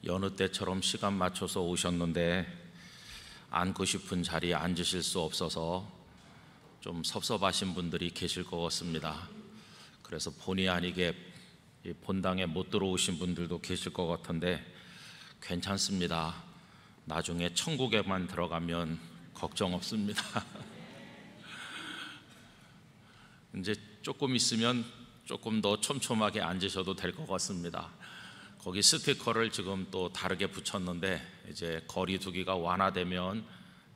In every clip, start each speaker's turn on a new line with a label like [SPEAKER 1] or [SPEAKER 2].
[SPEAKER 1] 여느 때처럼 시간 맞춰서 오셨는데 앉고 싶은 자리에 앉으실 수 없어서 좀 섭섭하신 분들이 계실 것 같습니다. 그래서 본의 아니게 본당에 못 들어오신 분들도 계실 것 같은데 괜찮습니다. 나중에 천국에만 들어가면 걱정 없습니다. 이제 조금 있으면 조금 더 촘촘하게 앉으셔도 될 것 같습니다. 거기 스티커를 지금 또 다르게 붙였는데 이제 거리 두기가 완화되면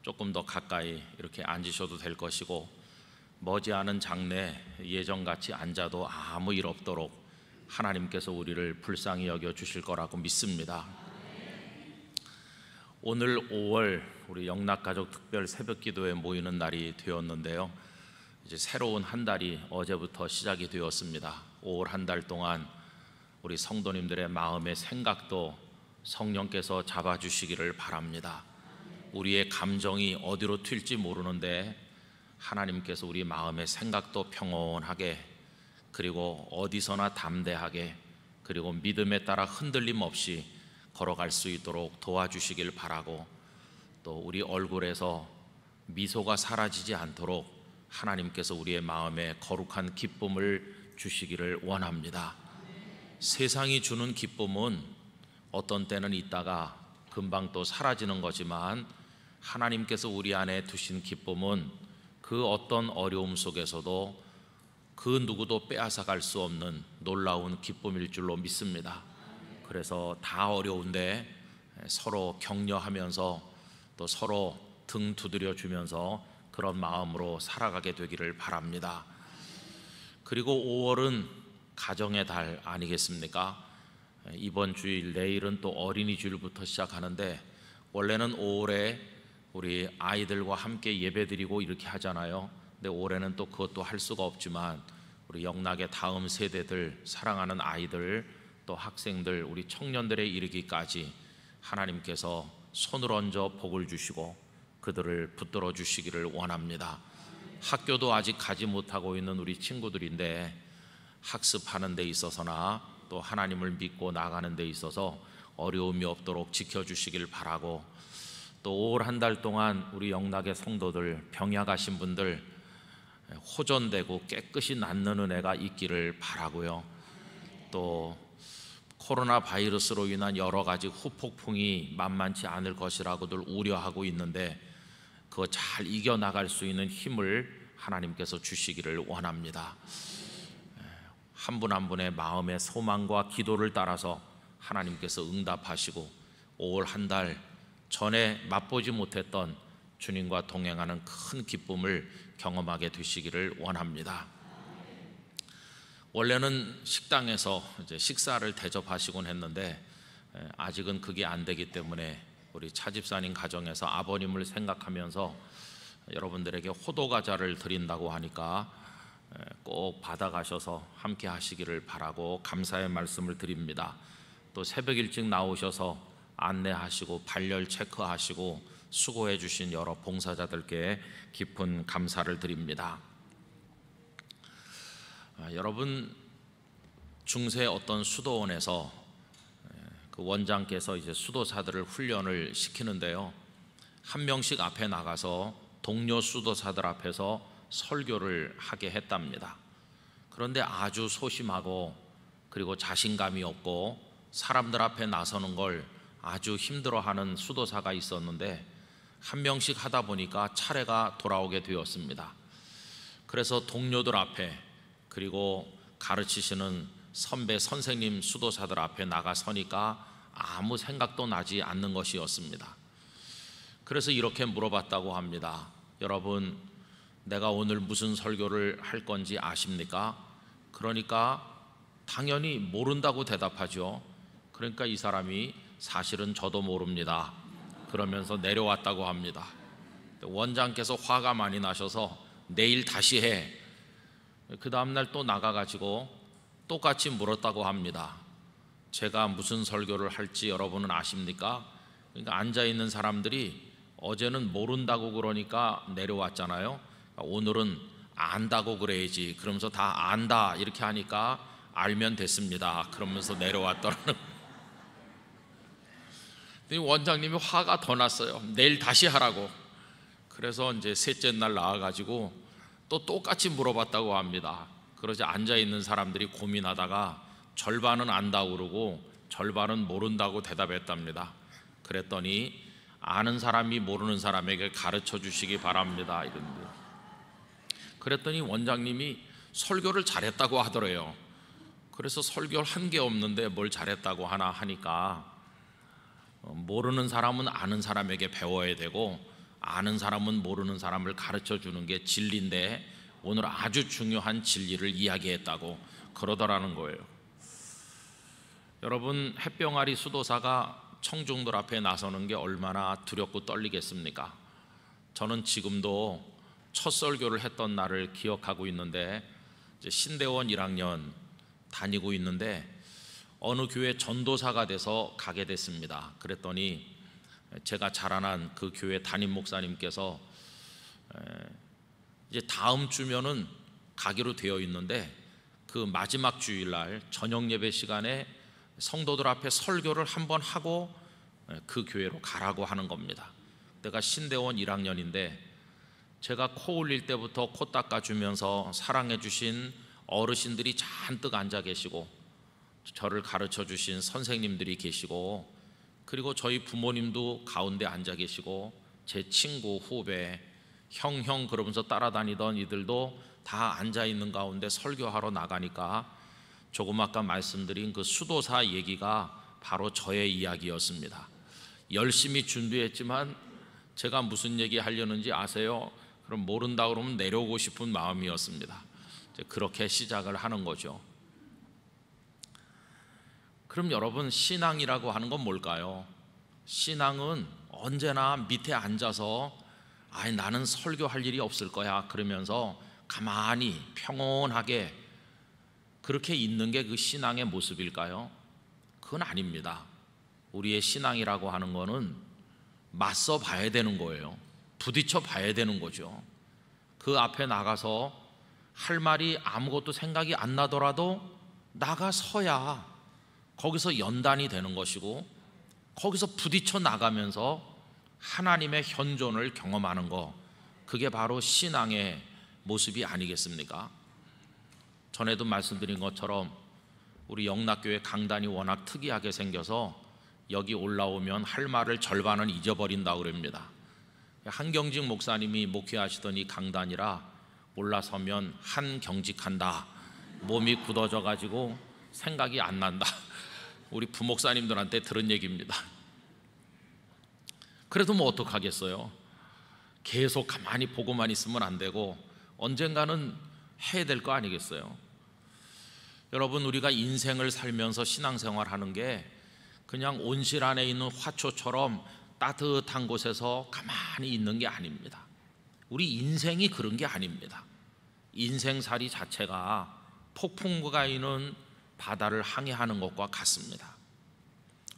[SPEAKER 1] 조금 더 가까이 이렇게 앉으셔도 될 것이고, 머지않은 장래 예전같이 앉아도 아무 일 없도록 하나님께서 우리를 불쌍히 여겨 주실 거라고 믿습니다. 오늘 5월 우리 영락가족 특별 새벽기도에 모이는 날이 되었는데요, 이제 새로운 한 달이 어제부터 시작이 되었습니다. 5월 한 달 동안 우리 성도님들의 마음의 생각도 성령께서 잡아주시기를 바랍니다. 우리의 감정이 어디로 튈지 모르는데 하나님께서 우리 마음의 생각도 평온하게, 그리고 어디서나 담대하게, 그리고 믿음에 따라 흔들림 없이 걸어갈 수 있도록 도와주시길 바라고, 또 우리 얼굴에서 미소가 사라지지 않도록 하나님께서 우리의 마음에 거룩한 기쁨을 주시기를 원합니다. 세상이 주는 기쁨은 어떤 때는 있다가 금방 또 사라지는 거지만, 하나님께서 우리 안에 두신 기쁨은 그 어떤 어려움 속에서도 그 누구도 빼앗아갈 수 없는 놀라운 기쁨일 줄로 믿습니다. 그래서 다 어려운데 서로 격려하면서 또 서로 등 두드려 주면서 그런 마음으로 살아가게 되기를 바랍니다. 그리고 5월은 가정의 달 아니겠습니까? 이번 주일, 내일은 또 어린이주일부터 시작하는데, 원래는 5월에 우리 아이들과 함께 예배드리고 이렇게 하잖아요. 근데 올해는 또 그것도 할 수가 없지만 우리 영락의 다음 세대들, 사랑하는 아이들, 또 학생들, 우리 청년들에 이르기까지 하나님께서 손을 얹어 복을 주시고 그들을 붙들어 주시기를 원합니다. 학교도 아직 가지 못하고 있는 우리 친구들인데 학습하는 데 있어서나 또 하나님을 믿고 나가는 데 있어서 어려움이 없도록 지켜주시길 바라고, 또 5월 한 달 동안 우리 영락의 성도들, 병약하신 분들 호전되고 깨끗이 낫는 은혜가 있기를 바라고요. 또 코로나 바이러스로 인한 여러 가지 후폭풍이 만만치 않을 것이라고들 우려하고 있는데 그거 잘 이겨나갈 수 있는 힘을 하나님께서 주시기를 원합니다. 한 분 한 분의 마음의 소망과 기도를 따라서 하나님께서 응답하시고 5월 한 달 전에 맛보지 못했던 주님과 동행하는 큰 기쁨을 경험하게 되시기를 원합니다. 원래는 식당에서 이제 식사를 대접하시곤 했는데 아직은 그게 안 되기 때문에 우리 차집사님 가정에서 아버님을 생각하면서 여러분들에게 호두과자를 드린다고 하니까 꼭 받아가셔서 함께 하시기를 바라고 감사의 말씀을 드립니다. 또 새벽 일찍 나오셔서 안내하시고 발열 체크하시고 수고해 주신 여러 봉사자들께 깊은 감사를 드립니다. 여러분, 중세 어떤 수도원에서 그 원장께서 이제 수도사들을 훈련을 시키는데요, 한 명씩 앞에 나가서 동료 수도사들 앞에서 설교를 하게 했답니다. 그런데 아주 소심하고 그리고 자신감이 없고 사람들 앞에 나서는 걸 아주 힘들어하는 수도사가 있었는데 한 명씩 하다 보니까 차례가 돌아오게 되었습니다. 그래서 동료들 앞에, 그리고 가르치시는 선배 선생님 수도사들 앞에 나가 서니까 아무 생각도 나지 않는 것이었습니다. 그래서 이렇게 물어봤다고 합니다. 여러분, 내가 오늘 무슨 설교를 할 건지 아십니까? 그러니까 당연히 모른다고 대답하죠. 그러니까 이 사람이 사실은 저도 모릅니다 그러면서 내려왔다고 합니다. 원장께서 화가 많이 나셔서 내일 다시 해. 그 다음날 또 나가가지고 똑같이 물었다고 합니다. 제가 무슨 설교를 할지 여러분은 아십니까? 그러니까 앉아있는 사람들이 어제는 모른다고 그러니까 내려왔잖아요. 오늘은 안다고 그래야지. 그러면서 다 안다 이렇게 하니까 알면 됐습니다 그러면서 내려왔더라는. 원장님이 화가 더 났어요. 내일 다시 하라고. 그래서 이제 셋째 날 나와가지고 또 똑같이 물어봤다고 합니다. 그러자 앉아있는 사람들이 고민하다가 절반은 안다고 그러고 절반은 모른다고 대답했답니다. 그랬더니 아는 사람이 모르는 사람에게 가르쳐 주시기 바랍니다 이런데, 그랬더니 원장님이 설교를 잘했다고 하더래요. 그래서 설교를 한 게 없는데 뭘 잘했다고 하나 하니까, 모르는 사람은 아는 사람에게 배워야 되고 아는 사람은 모르는 사람을 가르쳐 주는 게 진리인데 오늘 아주 중요한 진리를 이야기했다고 그러더라는 거예요. 여러분, 햇병아리 수도사가 청중들 앞에 나서는 게 얼마나 두렵고 떨리겠습니까? 저는 지금도 첫 설교를 했던 날을 기억하고 있는데, 이제 신대원 1학년 다니고 있는데 어느 교회 전도사가 돼서 가게 됐습니다. 그랬더니 제가 자라난 그 교회 담임 목사님께서 이제 다음 주면은 가기로 되어 있는데 그 마지막 주일날 저녁 예배 시간에 성도들 앞에 설교를 한번 하고 그 교회로 가라고 하는 겁니다. 내가 신대원 1학년인데 제가 코 올릴 때부터 코 닦아주면서 사랑해 주신 어르신들이 잔뜩 앉아 계시고, 저를 가르쳐 주신 선생님들이 계시고, 그리고 저희 부모님도 가운데 앉아 계시고, 제 친구, 후배, 형 그러면서 따라다니던 이들도 다 앉아 있는 가운데 설교하러 나가니까 조금 아까 말씀드린 그 수도사 얘기가 바로 저의 이야기였습니다. 열심히 준비했지만 제가 무슨 얘기 하려는지 아세요? 그럼 모른다 그러면 내려오고 싶은 마음이었습니다. 그렇게 시작을 하는 거죠. 그럼 여러분, 신앙이라고 하는 건 뭘까요? 신앙은 언제나 밑에 앉아서 나는 설교할 일이 없을 거야 그러면서 가만히 평온하게 그렇게 있는 게 그 신앙의 모습일까요? 그건 아닙니다. 우리의 신앙이라고 하는 거는 맞서 봐야 되는 거예요. 부딪혀 봐야 되는 거죠. 그 앞에 나가서 할 말이 아무것도 생각이 안 나더라도 나가서야 거기서 연단이 되는 것이고, 거기서 부딪혀 나가면서 하나님의 현존을 경험하는 것, 그게 바로 신앙의 모습이 아니겠습니까? 전에도 말씀드린 것처럼 우리 영락교회 강단이 워낙 특이하게 생겨서 여기 올라오면 할 말을 절반은 잊어버린다고 그럽니다. 한경직 목사님이 목회하시던 이 강단이라 올라서면 한경직한다, 몸이 굳어져 가지고 생각이 안 난다. 우리 부목사님들한테 들은 얘기입니다. 그래도 뭐 어떡하겠어요? 계속 가만히 보고만 있으면 안 되고 언젠가는 해야 될 거 아니겠어요? 여러분, 우리가 인생을 살면서 신앙생활하는 게 그냥 온실 안에 있는 화초처럼 따뜻한 곳에서 가만히 있는 게 아닙니다. 우리 인생이 그런 게 아닙니다. 인생살이 자체가 폭풍과 있는 바다를 항해하는 것과 같습니다.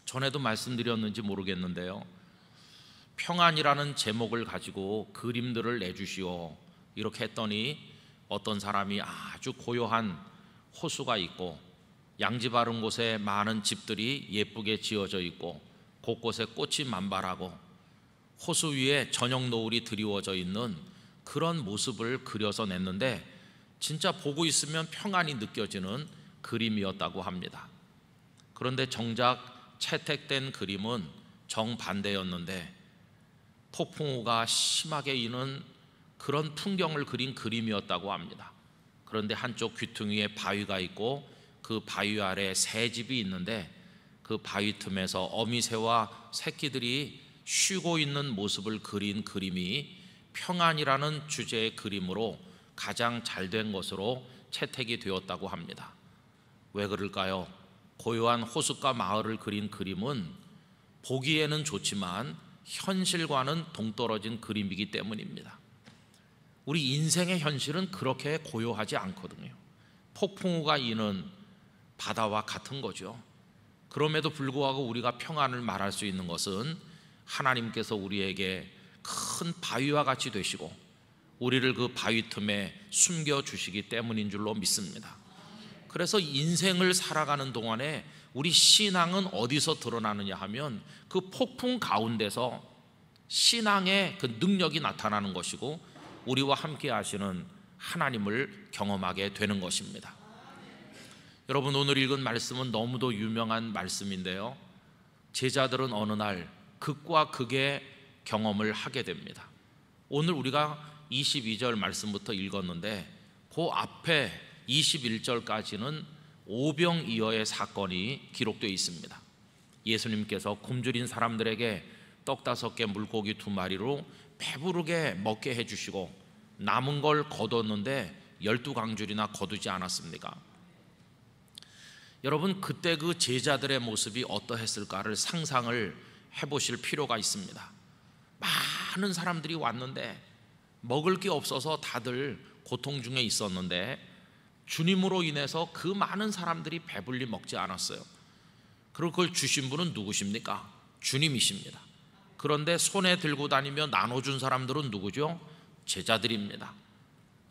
[SPEAKER 1] 전에도 말씀드렸는지 모르겠는데요, 평안이라는 제목을 가지고 그림들을 내주시오 이렇게 했더니 어떤 사람이 아주 고요한 호수가 있고 양지 바른 곳에 많은 집들이 예쁘게 지어져 있고 곳곳에 꽃이 만발하고 호수 위에 저녁 노을이 드리워져 있는 그런 모습을 그려서 냈는데 진짜 보고 있으면 평안이 느껴지는 그림이었다고 합니다. 그런데 정작 채택된 그림은 정반대였는데 폭풍우가 심하게 이는 그런 풍경을 그린 그림이었다고 합니다. 그런데 한쪽 귀퉁이에 바위가 있고 그 바위 아래 새집이 있는데 그 바위 틈에서 어미새와 새끼들이 쉬고 있는 모습을 그린 그림이 평안이라는 주제의 그림으로 가장 잘된 것으로 채택이 되었다고 합니다. 왜 그럴까요? 고요한 호숫가 마을을 그린 그림은 보기에는 좋지만 현실과는 동떨어진 그림이기 때문입니다. 우리 인생의 현실은 그렇게 고요하지 않거든요. 폭풍우가 이는 바다와 같은 거죠. 그럼에도 불구하고 우리가 평안을 말할 수 있는 것은 하나님께서 우리에게 큰 바위와 같이 되시고 우리를 그 바위 틈에 숨겨주시기 때문인 줄로 믿습니다. 그래서 인생을 살아가는 동안에 우리 신앙은 어디서 드러나느냐 하면 그 폭풍 가운데서 신앙의 그 능력이 나타나는 것이고 우리와 함께 하시는 하나님을 경험하게 되는 것입니다. 여러분, 오늘 읽은 말씀은 너무도 유명한 말씀인데요, 제자들은 어느 날 극과 극의 경험을 하게 됩니다. 오늘 우리가 22절 말씀부터 읽었는데 그 앞에 21절까지는 오병이어의 사건이 기록되어 있습니다. 예수님께서 굶주린 사람들에게 떡 5개 물고기 2마리로 배부르게 먹게 해주시고 남은 걸 거뒀는데 12광줄이나 거두지 않았습니까? 여러분, 그때 그 제자들의 모습이 어떠했을까를 상상을 해보실 필요가 있습니다. 많은 사람들이 왔는데 먹을 게 없어서 다들 고통 중에 있었는데 주님으로 인해서 그 많은 사람들이 배불리 먹지 않았어요. 그리고 그걸 주신 분은 누구십니까? 주님이십니다. 그런데 손에 들고 다니며 나눠준 사람들은 누구죠? 제자들입니다.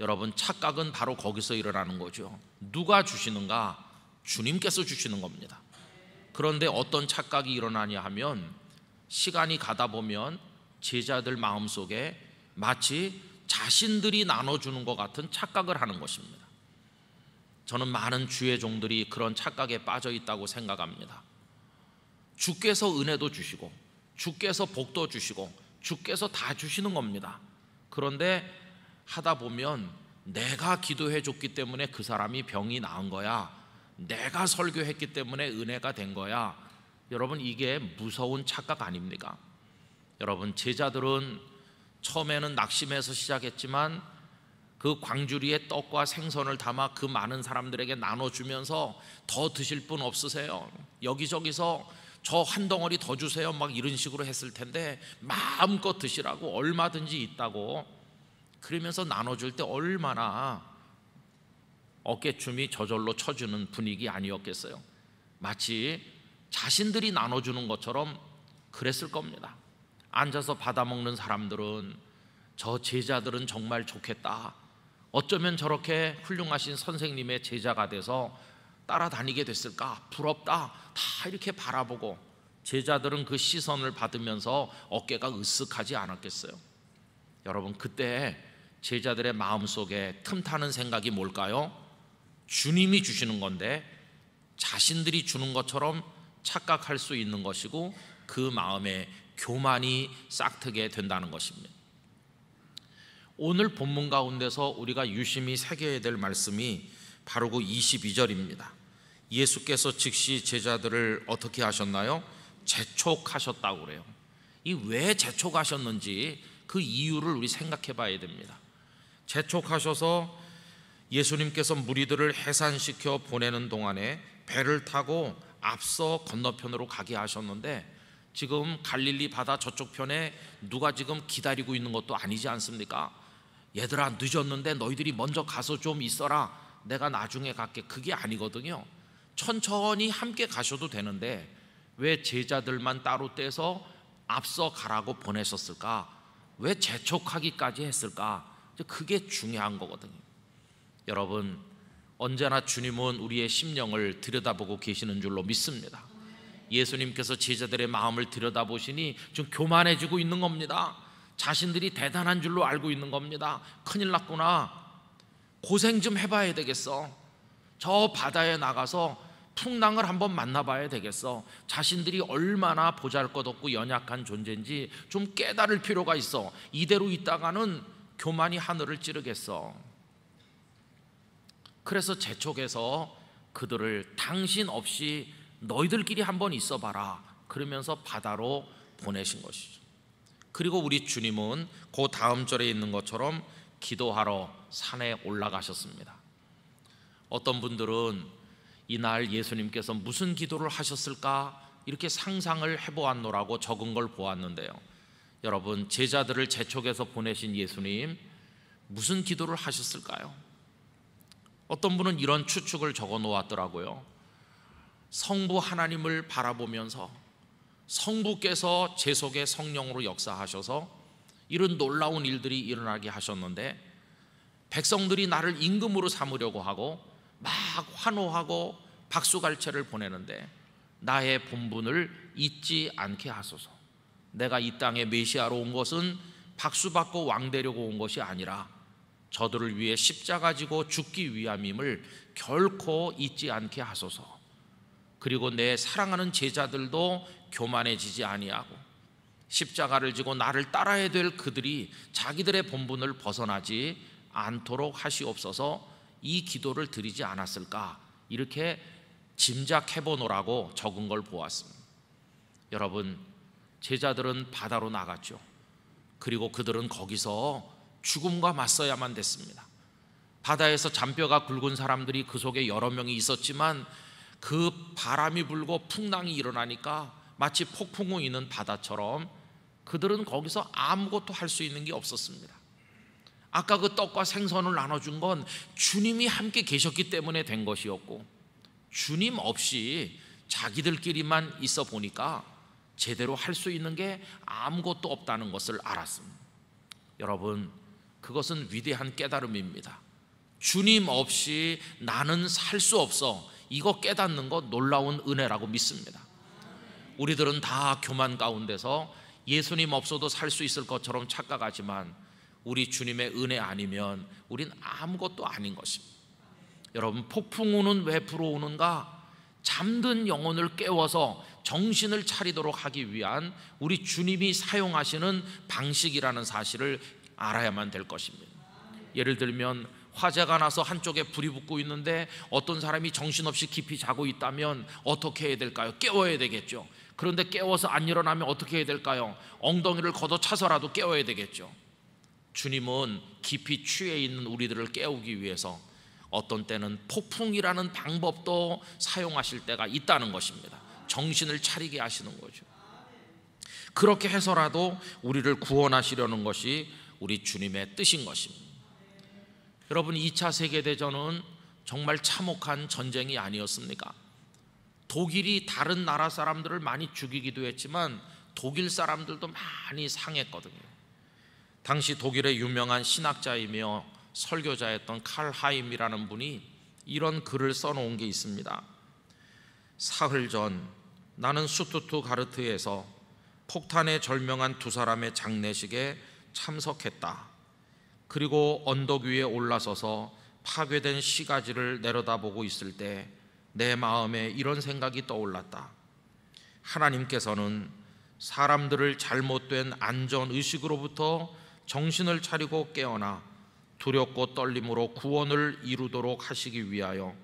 [SPEAKER 1] 여러분, 착각은 바로 거기서 일어나는 거죠. 누가 주시는가? 주님께서 주시는 겁니다. 그런데 어떤 착각이 일어나냐 하면 시간이 가다 보면 제자들 마음속에 마치 자신들이 나눠주는 것 같은 착각을 하는 것입니다. 저는 많은 주의 종들이 그런 착각에 빠져 있다고 생각합니다. 주께서 은혜도 주시고 주께서 복도 주시고 주께서 다 주시는 겁니다. 그런데 하다 보면 내가 기도해 줬기 때문에 그 사람이 병이 나은 거야, 내가 설교했기 때문에 은혜가 된 거야. 여러분, 이게 무서운 착각 아닙니까? 여러분, 제자들은 처음에는 낙심해서 시작했지만 그 광주리에 떡과 생선을 담아 그 많은 사람들에게 나눠주면서 더 드실 분 없으세요? 여기저기서 저 한 덩어리 더 주세요, 막 이런 식으로 했을 텐데 마음껏 드시라고, 얼마든지 있다고 그러면서 나눠줄 때 얼마나 어깨춤이 저절로 쳐주는 분위기 아니었겠어요? 마치 자신들이 나눠주는 것처럼 그랬을 겁니다. 앉아서 받아먹는 사람들은 저 제자들은 정말 좋겠다, 어쩌면 저렇게 훌륭하신 선생님의 제자가 돼서 따라다니게 됐을까, 부럽다, 다 이렇게 바라보고 제자들은 그 시선을 받으면서 어깨가 으쓱하지 않았겠어요? 여러분, 그때 제자들의 마음속에 틈타는 생각이 뭘까요? 주님이 주시는 건데 자신들이 주는 것처럼 착각할 수 있는 것이고 그 마음에 교만이 싹트게 된다는 것입니다. 오늘 본문 가운데서 우리가 유심히 새겨야 될 말씀이 바로 그 22절입니다. 예수께서 즉시 제자들을 어떻게 하셨나요? 재촉하셨다고 그래요. 이 왜 재촉하셨는지 그 이유를 우리 생각해 봐야 됩니다. 재촉하셔서 예수님께서 무리들을 해산시켜 보내는 동안에 배를 타고 앞서 건너편으로 가게 하셨는데 지금 갈릴리 바다 저쪽 편에 누가 지금 기다리고 있는 것도 아니지 않습니까? 얘들아, 늦었는데 너희들이 먼저 가서 좀 있어라, 내가 나중에 갈게, 그게 아니거든요. 천천히 함께 가셔도 되는데 왜 제자들만 따로 떼서 앞서 가라고 보내셨을까? 왜 재촉하기까지 했을까? 그게 중요한 거거든요. 여러분, 언제나 주님은 우리의 심령을 들여다보고 계시는 줄로 믿습니다. 예수님께서 제자들의 마음을 들여다보시니 좀 교만해지고 있는 겁니다. 자신들이 대단한 줄로 알고 있는 겁니다. 큰일 났구나, 고생 좀 해봐야 되겠어, 저 바다에 나가서 풍랑을 한번 만나봐야 되겠어, 자신들이 얼마나 보잘것없고 연약한 존재인지 좀 깨달을 필요가 있어, 이대로 있다가는 교만이 하늘을 찌르겠어. 그래서 재촉해서 그들을 당신 없이 너희들끼리 한번 있어봐라 그러면서 바다로 보내신 것이죠. 그리고 우리 주님은 그 다음 절에 있는 것처럼 기도하러 산에 올라가셨습니다. 어떤 분들은 이날 예수님께서 무슨 기도를 하셨을까 이렇게 상상을 해보았노라고 적은 걸 보았는데요, 여러분, 제자들을 재촉해서 보내신 예수님 무슨 기도를 하셨을까요? 어떤 분은 이런 추측을 적어 놓았더라고요. 성부 하나님을 바라보면서 성부께서 제 속에 성령으로 역사하셔서 이런 놀라운 일들이 일어나게 하셨는데 백성들이 나를 임금으로 삼으려고 하고 막 환호하고 박수갈채를 보내는데 나의 본분을 잊지 않게 하소서. 내가 이 땅에 메시아로 온 것은 박수받고 왕되려고 온 것이 아니라 저들을 위해 십자가 지고 죽기 위함임을 결코 잊지 않게 하소서. 그리고 내 사랑하는 제자들도 교만해지지 아니하고 십자가를 지고 나를 따라야 될 그들이 자기들의 본분을 벗어나지 않도록 하시옵소서. 이 기도를 드리지 않았을까, 이렇게 짐작해 보노라고 적은 걸 보았습니다. 여러분, 제자들은 바다로 나갔죠. 그리고 그들은 거기서 죽음과 맞서야만 됐습니다. 바다에서 잔뼈가 굵은 사람들이 그 속에 여러 명이 있었지만 그 바람이 불고 풍랑이 일어나니까 마치 폭풍우 있는 바다처럼 그들은 거기서 아무것도 할 수 있는 게 없었습니다. 아까 그 떡과 생선을 나눠준 건 주님이 함께 계셨기 때문에 된 것이었고, 주님 없이 자기들끼리만 있어 보니까 제대로 할 수 있는 게 아무것도 없다는 것을 알았습니다. 여러분, 그것은 위대한 깨달음입니다. 주님 없이 나는 살 수 없어, 이거 깨닫는 것 놀라운 은혜라고 믿습니다. 우리들은 다 교만 가운데서 예수님 없어도 살 수 있을 것처럼 착각하지만 우리 주님의 은혜 아니면 우린 아무것도 아닌 것입니다. 여러분, 폭풍우는 왜 불어오는가? 잠든 영혼을 깨워서 정신을 차리도록 하기 위한 우리 주님이 사용하시는 방식이라는 사실을 알아야만 될 것입니다. 예를 들면 화재가 나서 한쪽에 불이 붙고 있는데 어떤 사람이 정신없이 깊이 자고 있다면 어떻게 해야 될까요? 깨워야 되겠죠. 그런데 깨워서 안 일어나면 어떻게 해야 될까요? 엉덩이를 걷어차서라도 깨워야 되겠죠. 주님은 깊이 취해 있는 우리들을 깨우기 위해서 어떤 때는 폭풍이라는 방법도 사용하실 때가 있다는 것입니다. 정신을 차리게 하시는 거죠. 그렇게 해서라도 우리를 구원하시려는 것이 우리 주님의 뜻인 것입니다. 여러분, 2차 세계대전은 정말 참혹한 전쟁이 아니었습니까? 독일이 다른 나라 사람들을 많이 죽이기도 했지만 독일 사람들도 많이 상했거든요. 당시 독일의 유명한 신학자이며 설교자였던 칼 하임이라는 분이 이런 글을 써놓은 게 있습니다. 사흘 전 나는 슈투트가르트에서 폭탄에 절명한 두 사람의 장례식에 참석했다. 그리고 언덕 위에 올라서서 파괴된 시가지를 내려다보고 있을 때 내 마음에 이런 생각이 떠올랐다. 하나님께서는 사람들을 잘못된 안전의식으로부터 정신을 차리고 깨어나 두렵고 떨림으로 구원을 이루도록 하시기 위하여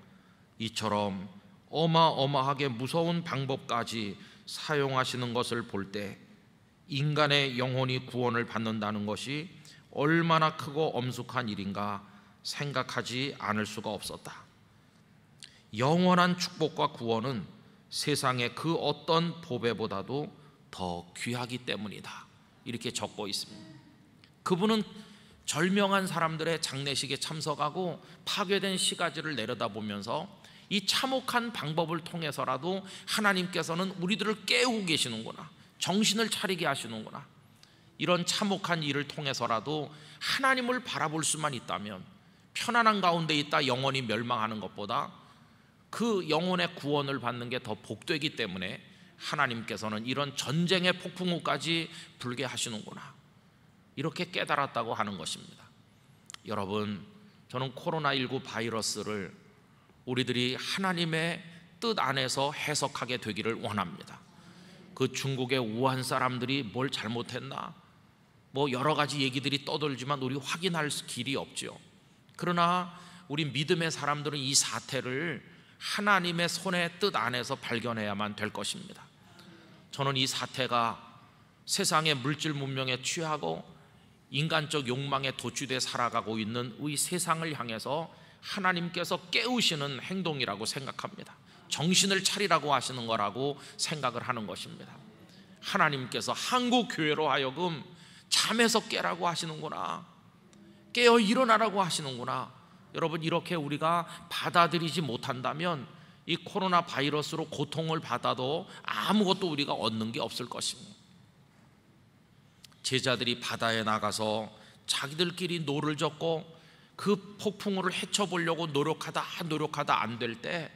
[SPEAKER 1] 이처럼 어마어마하게 무서운 방법까지 사용하시는 것을 볼 때 인간의 영혼이 구원을 받는다는 것이 얼마나 크고 엄숙한 일인가 생각하지 않을 수가 없었다. 영원한 축복과 구원은 세상의 그 어떤 보배보다도 더 귀하기 때문이다. 이렇게 적고 있습니다. 그분은 절명한 사람들의 장례식에 참석하고 파괴된 시가지를 내려다보면서 이 참혹한 방법을 통해서라도 하나님께서는 우리들을 깨우고 계시는구나, 정신을 차리게 하시는구나, 이런 참혹한 일을 통해서라도 하나님을 바라볼 수만 있다면 편안한 가운데 있다 영원히 멸망하는 것보다 그 영혼의 구원을 받는 게 더 복되기 때문에 하나님께서는 이런 전쟁의 폭풍우까지 불게 하시는구나, 이렇게 깨달았다고 하는 것입니다. 여러분, 저는 코로나19 바이러스를 우리들이 하나님의 뜻 안에서 해석하게 되기를 원합니다. 그 중국의 우한 사람들이 뭘 잘못했나? 뭐 여러 가지 얘기들이 떠돌지만 우리 확인할 길이 없죠. 그러나 우리 믿음의 사람들은 이 사태를 하나님의 손의 뜻 안에서 발견해야만 될 것입니다. 저는 이 사태가 세상의 물질 문명에 취하고 인간적 욕망에 도취돼 살아가고 있는 우리 세상을 향해서 하나님께서 깨우시는 행동이라고 생각합니다. 정신을 차리라고 하시는 거라고 생각을 하는 것입니다. 하나님께서 한국 교회로 하여금 잠에서 깨라고 하시는구나, 깨어 일어나라고 하시는구나. 여러분, 이렇게 우리가 받아들이지 못한다면 이 코로나 바이러스로 고통을 받아도 아무것도 우리가 얻는 게 없을 것입니다. 제자들이 바다에 나가서 자기들끼리 노를 젓고 그 폭풍우를 헤쳐보려고 노력하다 안 될 때,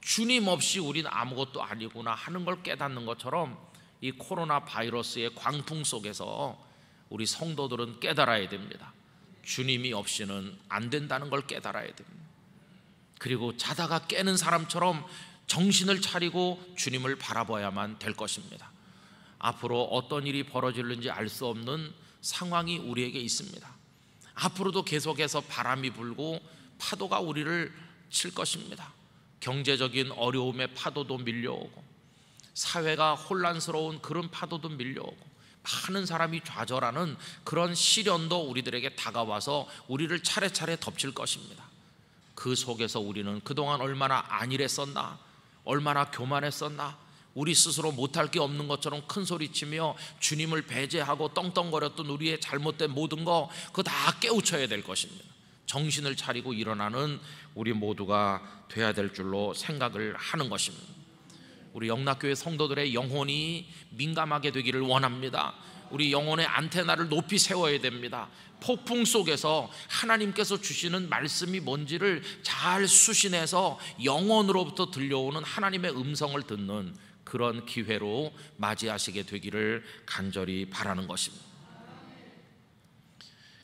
[SPEAKER 1] 주님 없이 우린 아무것도 아니구나 하는 걸 깨닫는 것처럼 이 코로나 바이러스의 광풍 속에서 우리 성도들은 깨달아야 됩니다. 주님이 없이는 안 된다는 걸 깨달아야 됩니다. 그리고 자다가 깨는 사람처럼 정신을 차리고 주님을 바라봐야만 될 것입니다. 앞으로 어떤 일이 벌어질는지 알 수 없는 상황이 우리에게 있습니다. 앞으로도 계속해서 바람이 불고 파도가 우리를 칠 것입니다. 경제적인 어려움의 파도도 밀려오고 사회가 혼란스러운 그런 파도도 밀려오고 많은 사람이 좌절하는 그런 시련도 우리들에게 다가와서 우리를 차례차례 덮칠 것입니다. 그 속에서 우리는 그동안 얼마나 안일했었나, 얼마나 교만했었나, 우리 스스로 못할 게 없는 것처럼 큰 소리치며 주님을 배제하고 떵떵거렸던 우리의 잘못된 모든 거 그거 다 깨우쳐야 될 것입니다. 정신을 차리고 일어나는 우리 모두가 돼야 될 줄로 생각을 하는 것입니다. 우리 영락교회 성도들의 영혼이 민감하게 되기를 원합니다. 우리 영혼의 안테나를 높이 세워야 됩니다. 폭풍 속에서 하나님께서 주시는 말씀이 뭔지를 잘 수신해서 영혼으로부터 들려오는 하나님의 음성을 듣는 그런 기회로 맞이하시게 되기를 간절히 바라는 것입니다.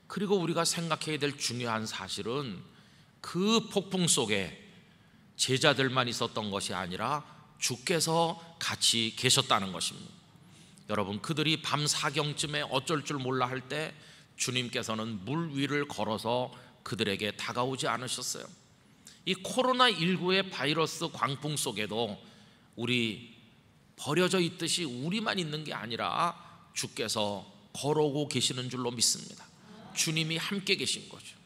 [SPEAKER 1] 그리고 우리가 생각해야 될 중요한 사실은 그 폭풍 속에 제자들만 있었던 것이 아니라 주께서 같이 계셨다는 것입니다. 여러분, 그들이 밤 사경쯤에 어쩔 줄 몰라 할 때 주님께서는 물 위를 걸어서 그들에게 다가오지 않으셨어요. 이 코로나19의 바이러스 광풍 속에도 우리 버려져 있듯이 우리만 있는 게 아니라 주께서 걸어오고 계시는 줄로 믿습니다. 주님이 함께 계신 거죠.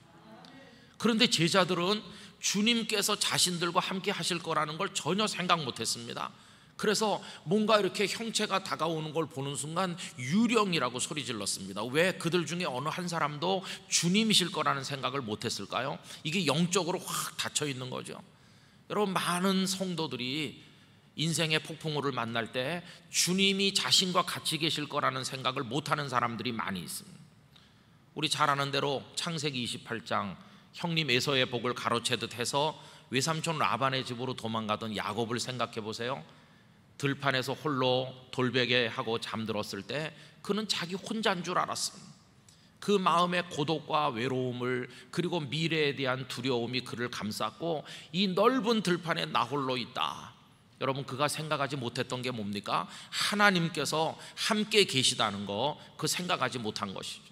[SPEAKER 1] 그런데 제자들은 주님께서 자신들과 함께 하실 거라는 걸 전혀 생각 못했습니다. 그래서 뭔가 이렇게 형체가 다가오는 걸 보는 순간 유령이라고 소리 질렀습니다. 왜 그들 중에 어느 한 사람도 주님이실 거라는 생각을 못했을까요? 이게 영적으로 확 닫혀 있는 거죠. 여러분, 많은 성도들이 인생의 폭풍우를 만날 때 주님이 자신과 같이 계실 거라는 생각을 못하는 사람들이 많이 있습니다. 우리 잘 아는 대로 창세기 28장 형님 에서의 복을 가로채듯 해서 외삼촌 라반의 집으로 도망가던 야곱을 생각해 보세요. 들판에서 홀로 돌베개하고 잠들었을 때 그는 자기 혼자인 줄 알았습니다. 그 마음의 고독과 외로움을 그리고 미래에 대한 두려움이 그를 감쌌고 이 넓은 들판에 나 홀로 있다. 여러분, 그가 생각하지 못했던 게 뭡니까? 하나님께서 함께 계시다는 거, 그 생각하지 못한 것이죠.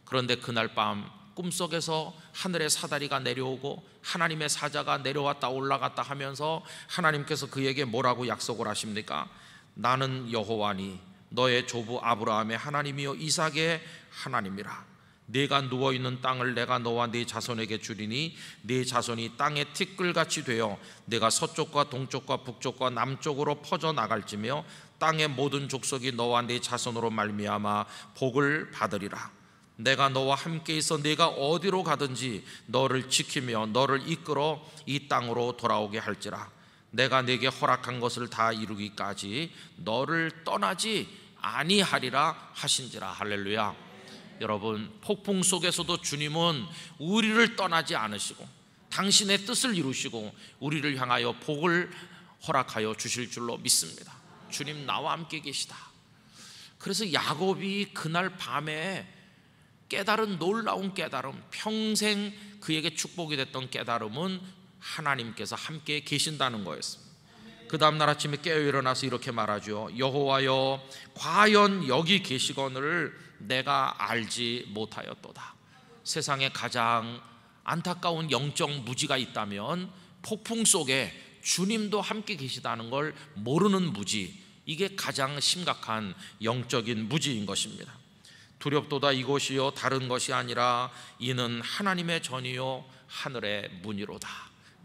[SPEAKER 1] 그런데 그날 밤 꿈속에서 하늘의 사다리가 내려오고 하나님의 사자가 내려왔다 올라갔다 하면서 하나님께서 그에게 뭐라고 약속을 하십니까? 나는 여호와니 너의 조부 아브라함의 하나님이요 이삭의 하나님이라. 네가 누워있는 땅을 내가 너와 네 자손에게 주리니 네 자손이 땅의 티끌같이 되어 내가 서쪽과 동쪽과 북쪽과 남쪽으로 퍼져나갈지며 땅의 모든 족속이 너와 네 자손으로 말미암아 복을 받으리라. 내가 너와 함께 있어 네가 어디로 가든지 너를 지키며 너를 이끌어 이 땅으로 돌아오게 할지라. 내가 네게 허락한 것을 다 이루기까지 너를 떠나지 아니하리라 하신지라. 할렐루야. 여러분, 폭풍 속에서도 주님은 우리를 떠나지 않으시고 당신의 뜻을 이루시고 우리를 향하여 복을 허락하여 주실 줄로 믿습니다. 주님 나와 함께 계시다. 그래서 야곱이 그날 밤에 깨달은 놀라운 깨달음, 평생 그에게 축복이 됐던 깨달음은 하나님께서 함께 계신다는 거였습니다. 그 다음날 아침에 깨어 일어나서 이렇게 말하죠. 여호와여 과연 여기 계시거늘 내가 알지 못하였도다. 세상에 가장 안타까운 영적 무지가 있다면 폭풍 속에 주님도 함께 계시다는 걸 모르는 무지, 이게 가장 심각한 영적인 무지인 것입니다. 두렵도다 이곳이요 다른 것이 아니라 이는 하나님의 전이요 하늘의 문이로다.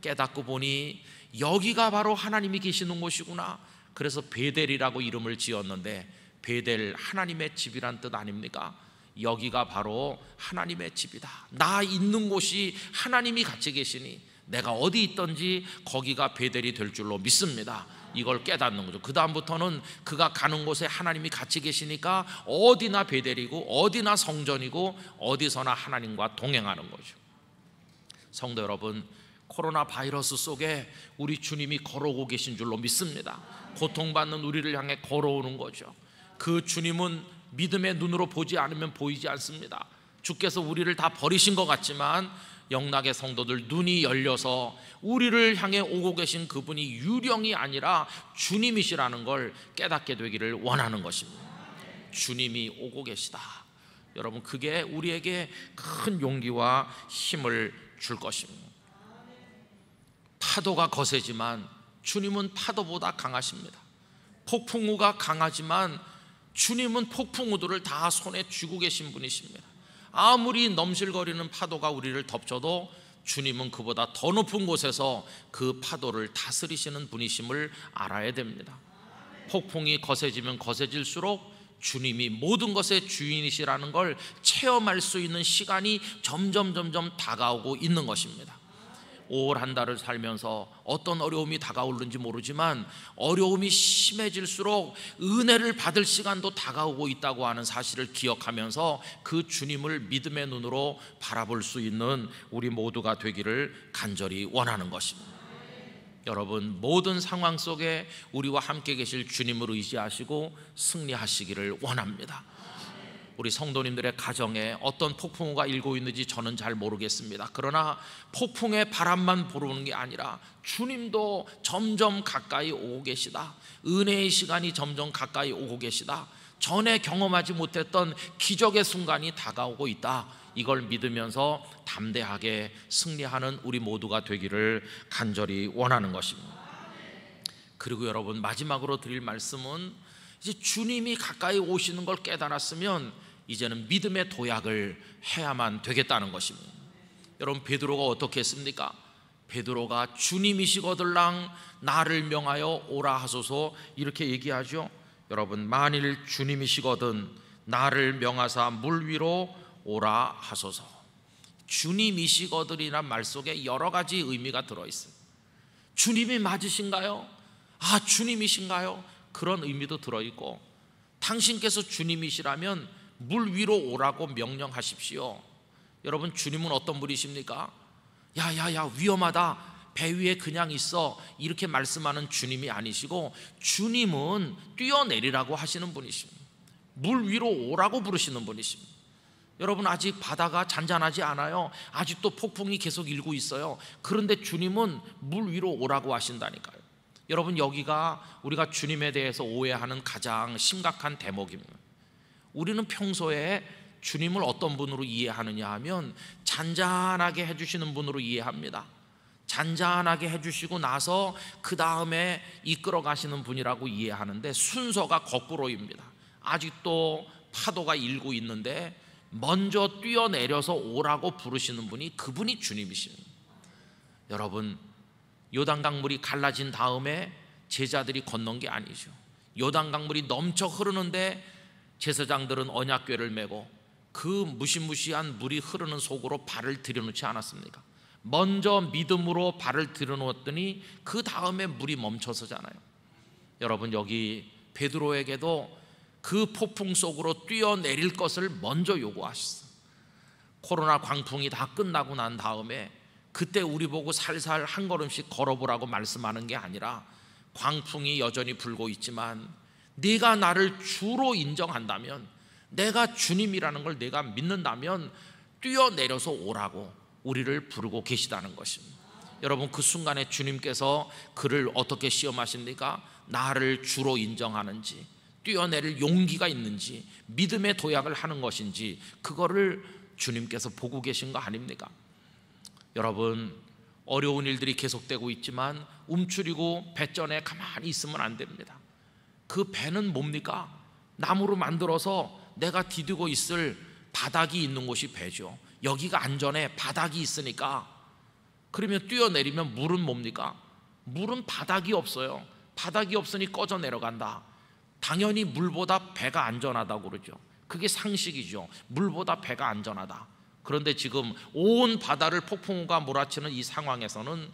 [SPEAKER 1] 깨닫고 보니 여기가 바로 하나님이 계시는 곳이구나. 그래서 베델이라고 이름을 지었는데 베델, 하나님의 집이란 뜻 아닙니까? 여기가 바로 하나님의 집이다. 나 있는 곳이 하나님이 같이 계시니 내가 어디 있든지 거기가 베델이 될 줄로 믿습니다. 이걸 깨닫는 거죠. 그 다음부터는 그가 가는 곳에 하나님이 같이 계시니까 어디나 베델이고 어디나 성전이고 어디서나 하나님과 동행하는 거죠. 성도 여러분, 코로나 바이러스 속에 우리 주님이 걸어오고 계신 줄로 믿습니다. 고통받는 우리를 향해 걸어오는 거죠. 그 주님은 믿음의 눈으로 보지 않으면 보이지 않습니다. 주께서 우리를 다 버리신 것 같지만 영락의 성도들 눈이 열려서 우리를 향해 오고 계신 그분이 유령이 아니라 주님이시라는 걸 깨닫게 되기를 원하는 것입니다. 주님이 오고 계시다. 여러분, 그게 우리에게 큰 용기와 힘을 줄 것입니다. 파도가 거세지만 주님은 파도보다 강하십니다. 폭풍우가 강하지만 주님은 폭풍우들을 다 손에 쥐고 계신 분이십니다. 아무리 넘실거리는 파도가 우리를 덮쳐도 주님은 그보다 더 높은 곳에서 그 파도를 다스리시는 분이심을 알아야 됩니다. 폭풍이 거세지면 거세질수록 주님이 모든 것의 주인이시라는 걸 체험할 수 있는 시간이 점점 다가오고 있는 것입니다. 5월 한 달을 살면서 어떤 어려움이 다가오는지 모르지만 어려움이 심해질수록 은혜를 받을 시간도 다가오고 있다고 하는 사실을 기억하면서 그 주님을 믿음의 눈으로 바라볼 수 있는 우리 모두가 되기를 간절히 원하는 것입니다. 여러분, 모든 상황 속에 우리와 함께 계실 주님을 의지하시고 승리하시기를 원합니다. 우리 성도님들의 가정에 어떤 폭풍우가 일고 있는지 저는 잘 모르겠습니다. 그러나 폭풍의 바람만 부르는 게 아니라 주님도 점점 가까이 오고 계시다. 은혜의 시간이 점점 가까이 오고 계시다. 전에 경험하지 못했던 기적의 순간이 다가오고 있다. 이걸 믿으면서 담대하게 승리하는 우리 모두가 되기를 간절히 원하는 것입니다. 그리고 여러분, 마지막으로 드릴 말씀은 이제 주님이 가까이 오시는 걸 깨달았으면 이제는 믿음의 도약을 해야만 되겠다는 것입니다. 여러분, 베드로가 어떻게 했습니까? 베드로가 주님이시거들랑 나를 명하여 오라 하소서 이렇게 얘기하죠. 여러분, 만일 주님이시거든 나를 명하사 물 위로 오라 하소서. 주님이시거든이란 말 속에 여러 가지 의미가 들어있어요. 주님이 맞으신가요? 아, 주님이신가요? 그런 의미도 들어있고, 당신께서 주님이시라면 물 위로 오라고 명령하십시오. 여러분, 주님은 어떤 분이십니까? 야야야 위험하다, 배 위에 그냥 있어, 이렇게 말씀하는 주님이 아니시고 주님은 뛰어내리라고 하시는 분이십니다. 물 위로 오라고 부르시는 분이십니다. 여러분, 아직 바다가 잔잔하지 않아요. 아직도 폭풍이 계속 일고 있어요. 그런데 주님은 물 위로 오라고 하신다니까요. 여러분, 여기가 우리가 주님에 대해서 오해하는 가장 심각한 대목입니다. 우리는 평소에 주님을 어떤 분으로 이해하느냐 하면 잔잔하게 해주시는 분으로 이해합니다. 잔잔하게 해주시고 나서 그 다음에 이끌어 가시는 분이라고 이해하는데 순서가 거꾸로입니다. 아직도 파도가 일고 있는데 먼저 뛰어내려서 오라고 부르시는 분이, 그분이 주님이십니다. 여러분, 요단강물이 갈라진 다음에 제자들이 건넌 게 아니죠. 요단강물이 넘쳐 흐르는데 제사장들은 언약궤를 메고 그 무시무시한 물이 흐르는 속으로 발을 들여놓지 않았습니까? 먼저 믿음으로 발을 들여놓았더니 그 다음에 물이 멈춰서잖아요. 여러분, 여기 베드로에게도 그 폭풍 속으로 뛰어내릴 것을 먼저 요구하셨어요. 코로나 광풍이 다 끝나고 난 다음에 그때 우리 보고 살살 한 걸음씩 걸어보라고 말씀하는 게 아니라, 광풍이 여전히 불고 있지만 네가 나를 주로 인정한다면, 내가 주님이라는 걸 내가 믿는다면 뛰어내려서 오라고 우리를 부르고 계시다는 것입니다. 여러분, 그 순간에 주님께서 그를 어떻게 시험하십니까? 나를 주로 인정하는지, 뛰어내릴 용기가 있는지, 믿음의 도약을 하는 것인지, 그거를 주님께서 보고 계신 거 아닙니까? 여러분, 어려운 일들이 계속되고 있지만 움츠리고 배전에 가만히 있으면 안 됩니다. 그 배는 뭡니까? 나무로 만들어서 내가 디디고 있을 바닥이 있는 곳이 배죠. 여기가 안전해, 바닥이 있으니까. 그러면 뛰어내리면 물은 뭡니까? 물은 바닥이 없어요. 바닥이 없으니 꺼져 내려간다. 당연히 물보다 배가 안전하다고 그러죠. 그게 상식이죠. 물보다 배가 안전하다. 그런데 지금 온 바다를 폭풍우가 몰아치는 이 상황에서는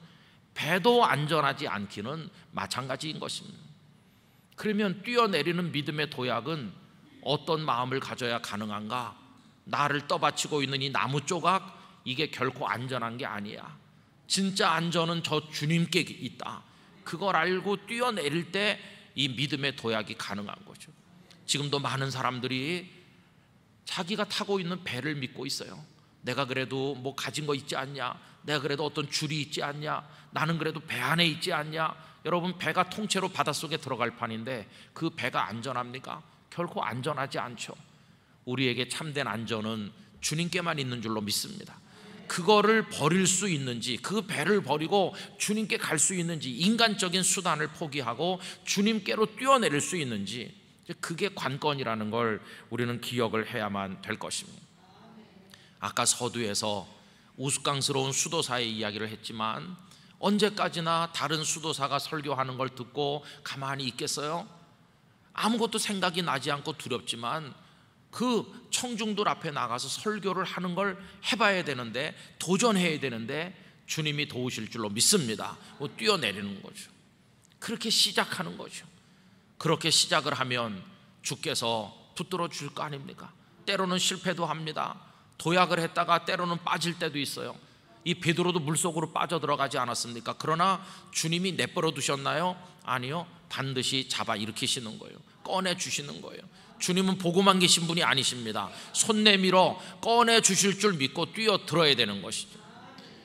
[SPEAKER 1] 배도 안전하지 않기는 마찬가지인 것입니다. 그러면 뛰어내리는 믿음의 도약은 어떤 마음을 가져야 가능한가? 나를 떠받치고 있는 이 나무 조각, 이게 결코 안전한 게 아니야. 진짜 안전은 저 주님께 있다. 그걸 알고 뛰어내릴 때 이 믿음의 도약이 가능한 거죠. 지금도 많은 사람들이 자기가 타고 있는 배를 믿고 있어요. 내가 그래도 뭐 가진 거 있지 않냐, 내가 그래도 어떤 줄이 있지 않냐, 나는 그래도 배 안에 있지 않냐. 여러분, 배가 통째로 바닷속에 들어갈 판인데 그 배가 안전합니까? 결코 안전하지 않죠. 우리에게 참된 안전은 주님께만 있는 줄로 믿습니다. 그거를 버릴 수 있는지, 그 배를 버리고 주님께 갈 수 있는지, 인간적인 수단을 포기하고 주님께로 뛰어내릴 수 있는지, 그게 관건이라는 걸 우리는 기억을 해야만 될 것입니다. 아까 서두에서 우스꽝스러운 수도사의 이야기를 했지만 언제까지나 다른 수도사가 설교하는 걸 듣고 가만히 있겠어요? 아무것도 생각이 나지 않고 두렵지만 그 청중들 앞에 나가서 설교를 하는 걸 해봐야 되는데, 도전해야 되는데 주님이 도우실 줄로 믿습니다. 뛰어내리는 거죠. 그렇게 시작하는 거죠. 그렇게 시작을 하면 주께서 붙들어 줄 거 아닙니까? 때로는 실패도 합니다. 도약을 했다가 때로는 빠질 때도 있어요. 이 베드로도 물속으로 빠져들어가지 않았습니까? 그러나 주님이 내버려 두셨나요? 아니요. 반드시 잡아 일으키시는 거예요. 꺼내 주시는 거예요. 주님은 보고만 계신 분이 아니십니다. 손 내밀어 꺼내 주실 줄 믿고 뛰어들어야 되는 것이죠.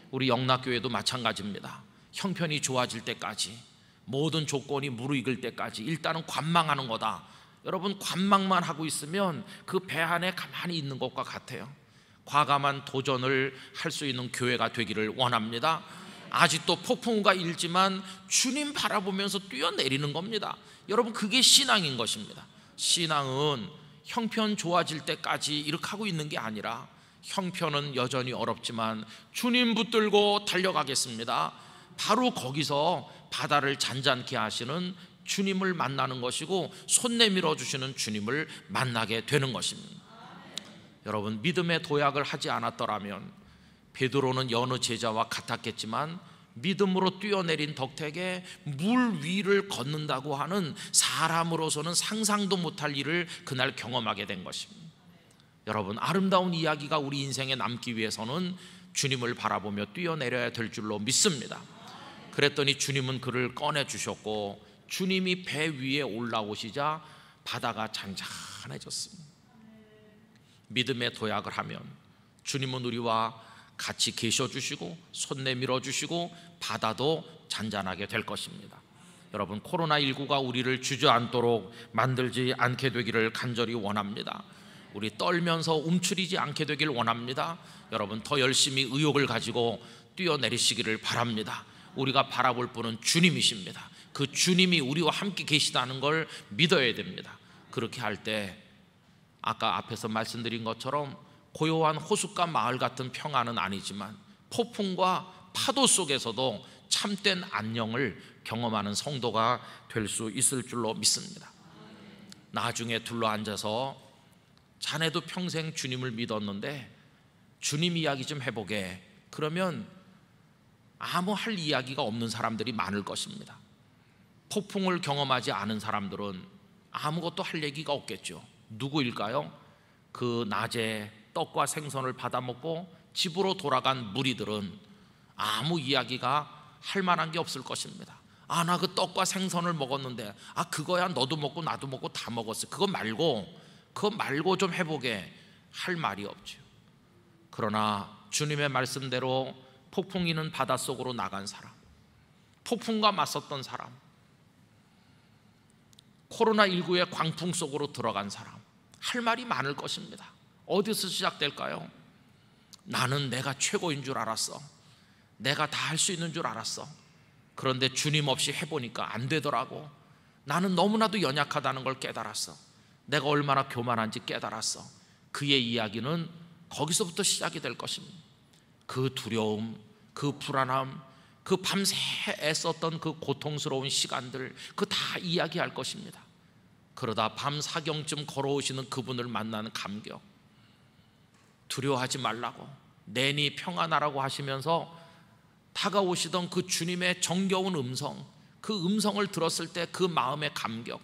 [SPEAKER 1] 우리 영락교회도 마찬가지입니다. 형편이 좋아질 때까지, 모든 조건이 무르익을 때까지 일단은 관망하는 거다. 여러분, 관망만 하고 있으면 그 배 안에 가만히 있는 것과 같아요. 과감한 도전을 할 수 있는 교회가 되기를 원합니다. 아직도 폭풍우가 일지만 주님 바라보면서 뛰어내리는 겁니다. 여러분, 그게 신앙인 것입니다. 신앙은 형편 좋아질 때까지 이렇게 하고 있는 게 아니라, 형편은 여전히 어렵지만 주님 붙들고 달려가겠습니다. 바로 거기서 바다를 잔잔케 하시는 주님을 만나는 것이고, 손 내밀어 주시는 주님을 만나게 되는 것입니다. 여러분, 믿음의 도약을 하지 않았더라면 베드로는 여느 제자와 같았겠지만 믿음으로 뛰어내린 덕택에 물 위를 걷는다고 하는 사람으로서는 상상도 못할 일을 그날 경험하게 된 것입니다. 여러분, 아름다운 이야기가 우리 인생에 남기 위해서는 주님을 바라보며 뛰어내려야 될 줄로 믿습니다. 그랬더니 주님은 그를 꺼내 주셨고, 주님이 배 위에 올라오시자 바다가 잔잔해졌습니다. 믿음의 도약을 하면 주님은 우리와 같이 계셔 주시고 손 내밀어 주시고 바다도 잔잔하게 될 것입니다. 여러분, 코로나19가 우리를 주저앉도록 만들지 않게 되기를 간절히 원합니다. 우리 떨면서 움츠리지 않게 되길 원합니다. 여러분, 더 열심히 의욕을 가지고 뛰어내리시기를 바랍니다. 우리가 바라볼 분은 주님이십니다. 그 주님이 우리와 함께 계시다는 걸 믿어야 됩니다. 그렇게 할 때 아까 앞에서 말씀드린 것처럼 고요한 호숫가 마을 같은 평안은 아니지만 폭풍과 파도 속에서도 참된 안녕을 경험하는 성도가 될 수 있을 줄로 믿습니다. 나중에 둘러앉아서 자네도 평생 주님을 믿었는데 주님 이야기 좀 해보게, 그러면 아무 할 이야기가 없는 사람들이 많을 것입니다. 폭풍을 경험하지 않은 사람들은 아무것도 할 얘기가 없겠죠. 누구일까요? 그 낮에 떡과 생선을 받아먹고 집으로 돌아간 무리들은 아무 이야기가 할 만한 게 없을 것입니다. 아, 나 그 떡과 생선을 먹었는데, 아, 그거야 너도 먹고 나도 먹고 다 먹었어. 그거 말고 좀 해보게 할 말이 없죠. 그러나 주님의 말씀대로 폭풍이는 바닷속으로 나간 사람, 폭풍과 맞섰던 사람, 코로나19의 광풍 속으로 들어간 사람, 할 말이 많을 것입니다. 어디서 시작될까요? 나는 내가 최고인 줄 알았어. 내가 다 할 수 있는 줄 알았어. 그런데 주님 없이 해보니까 안 되더라고. 나는 너무나도 연약하다는 걸 깨달았어. 내가 얼마나 교만한지 깨달았어. 그의 이야기는 거기서부터 시작이 될 것입니다. 그 두려움, 그 불안함, 그 밤새 애썼던 그 고통스러운 시간들, 그 다 이야기할 것입니다. 그러다 밤 사경쯤 걸어오시는 그분을 만나는 감격, 두려워하지 말라고, 내니 평안하라고 하시면서 다가오시던 그 주님의 정겨운 음성, 그 음성을 들었을 때 그 마음의 감격,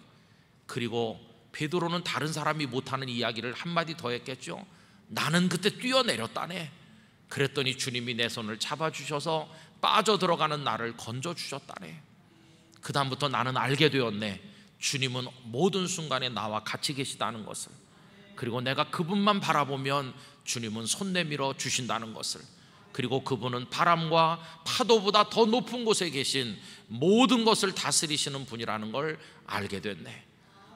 [SPEAKER 1] 그리고 베드로는 다른 사람이 못하는 이야기를 한마디 더 했겠죠. 나는 그때 뛰어내렸다네. 그랬더니 주님이 내 손을 잡아주셔서 빠져들어가는 나를 건져주셨다네. 그 다음부터 나는 알게 되었네. 주님은 모든 순간에 나와 같이 계시다는 것을, 그리고 내가 그분만 바라보면 주님은 손 내밀어 주신다는 것을, 그리고 그분은 바람과 파도보다 더 높은 곳에 계신 모든 것을 다스리시는 분이라는 걸 알게 됐네.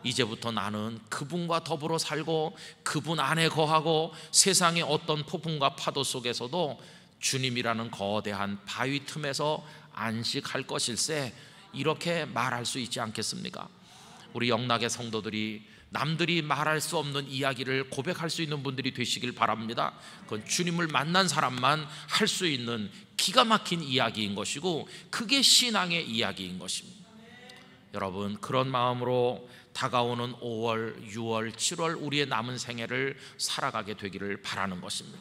[SPEAKER 1] 이제부터 나는 그분과 더불어 살고 그분 안에 거하고 세상의 어떤 폭풍과 파도 속에서도 주님이라는 거대한 바위 틈에서 안식할 것일세, 이렇게 말할 수 있지 않겠습니까? 우리 영락의 성도들이 남들이 말할 수 없는 이야기를 고백할 수 있는 분들이 되시길 바랍니다. 그건 주님을 만난 사람만 할 수 있는 기가 막힌 이야기인 것이고, 그게 신앙의 이야기인 것입니다. 여러분, 그런 마음으로 다가오는 5월, 6월, 7월 우리의 남은 생애를 살아가게 되기를 바라는 것입니다.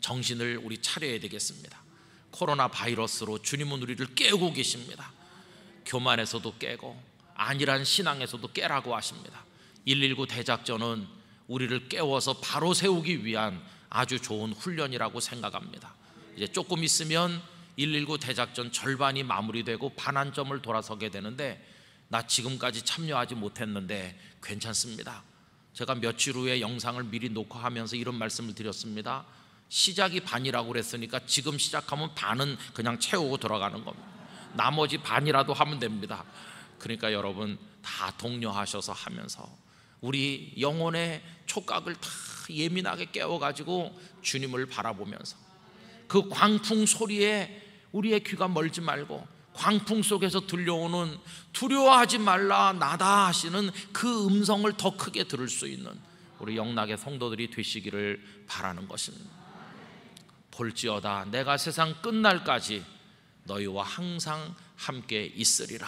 [SPEAKER 1] 정신을 우리 차려야 되겠습니다. 코로나 바이러스로 주님은 우리를 깨우고 계십니다. 교만에서도 깨고 안일한 신앙에서도 깨라고 하십니다. 119 대작전은 우리를 깨워서 바로 세우기 위한 아주 좋은 훈련이라고 생각합니다. 이제 조금 있으면 119 대작전 절반이 마무리되고 반환점을 돌아서게 되는데, 나 지금까지 참여하지 못했는데 괜찮습니다. 제가 며칠 후에 영상을 미리 녹화하면서 이런 말씀을 드렸습니다. 시작이 반이라고 그랬으니까 지금 시작하면 반은 그냥 채우고 들어가는 겁니다. 나머지 반이라도 하면 됩니다. 그러니까 여러분 다 독려하셔서 하면서 우리 영혼의 촉각을 다 예민하게 깨워가지고 주님을 바라보면서 그 광풍 소리에 우리의 귀가 멀지 말고, 광풍 속에서 들려오는 두려워하지 말라 나다 하시는 그 음성을 더 크게 들을 수 있는 우리 영락의 성도들이 되시기를 바라는 것입니다. 볼지어다 내가 세상 끝날까지 너희와 항상 함께 있으리라.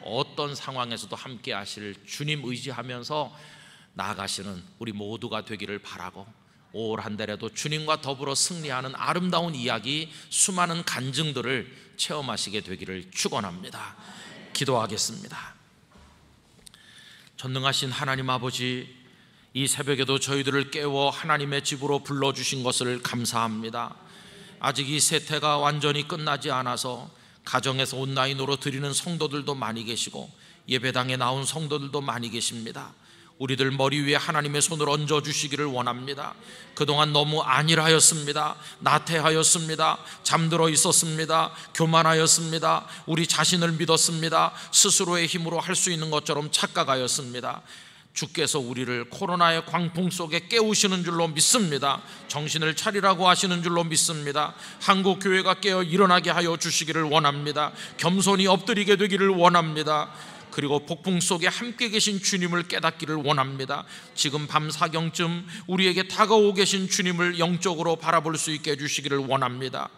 [SPEAKER 1] 어떤 상황에서도 함께 하실 주님 의지하면서 나아가시는 우리 모두가 되기를 바라고, 5월 한 달에도 주님과 더불어 승리하는 아름다운 이야기, 수많은 간증들을 체험하시게 되기를 축원합니다. 기도하겠습니다. 전능하신 하나님 아버지, 이 새벽에도 저희들을 깨워 하나님의 집으로 불러주신 것을 감사합니다. 아직 이 세태가 완전히 끝나지 않아서 가정에서 온라인으로 드리는 성도들도 많이 계시고 예배당에 나온 성도들도 많이 계십니다. 우리들 머리 위에 하나님의 손을 얹어주시기를 원합니다. 그동안 너무 안일하였습니다. 나태하였습니다. 잠들어 있었습니다. 교만하였습니다. 우리 자신을 믿었습니다. 스스로의 힘으로 할 수 있는 것처럼 착각하였습니다. 주께서 우리를 코로나의 광풍 속에 깨우시는 줄로 믿습니다. 정신을 차리라고 하시는 줄로 믿습니다. 한국 교회가 깨어 일어나게 하여 주시기를 원합니다. 겸손히 엎드리게 되기를 원합니다. 그리고 폭풍 속에 함께 계신 주님을 깨닫기를 원합니다. 지금 밤 사경쯤 우리에게 다가오고 계신 주님을 영적으로 바라볼 수 있게 해주시기를 원합니다.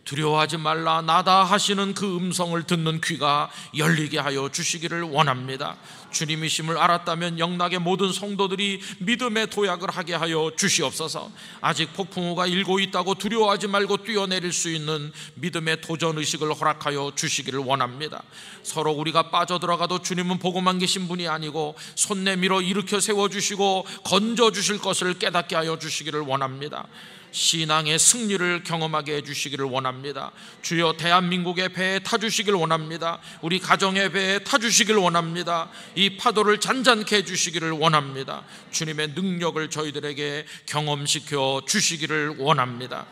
[SPEAKER 1] 두려워하지 말라 나다 하시는 그 음성을 듣는 귀가 열리게 하여 주시기를 원합니다. 주님이심을 알았다면 영락의 모든 성도들이 믿음의 도약을 하게 하여 주시옵소서. 아직 폭풍우가 일고 있다고 두려워하지 말고 뛰어내릴 수 있는 믿음의 도전의식을 허락하여 주시기를 원합니다. 서로 우리가 빠져들어가도 주님은 보고만 계신 분이 아니고 손 내밀어 일으켜 세워주시고 건져주실 것을 깨닫게 하여 주시기를 원합니다. 신앙의 승리를 경험하게 해주시기를 원합니다. 주여, 대한민국의 배에 타주시길 원합니다. 우리 가정의 배에 타주시길 원합니다. 이 파도를 잔잔케 해주시기를 원합니다. 주님의 능력을 저희들에게 경험시켜 주시기를 원합니다.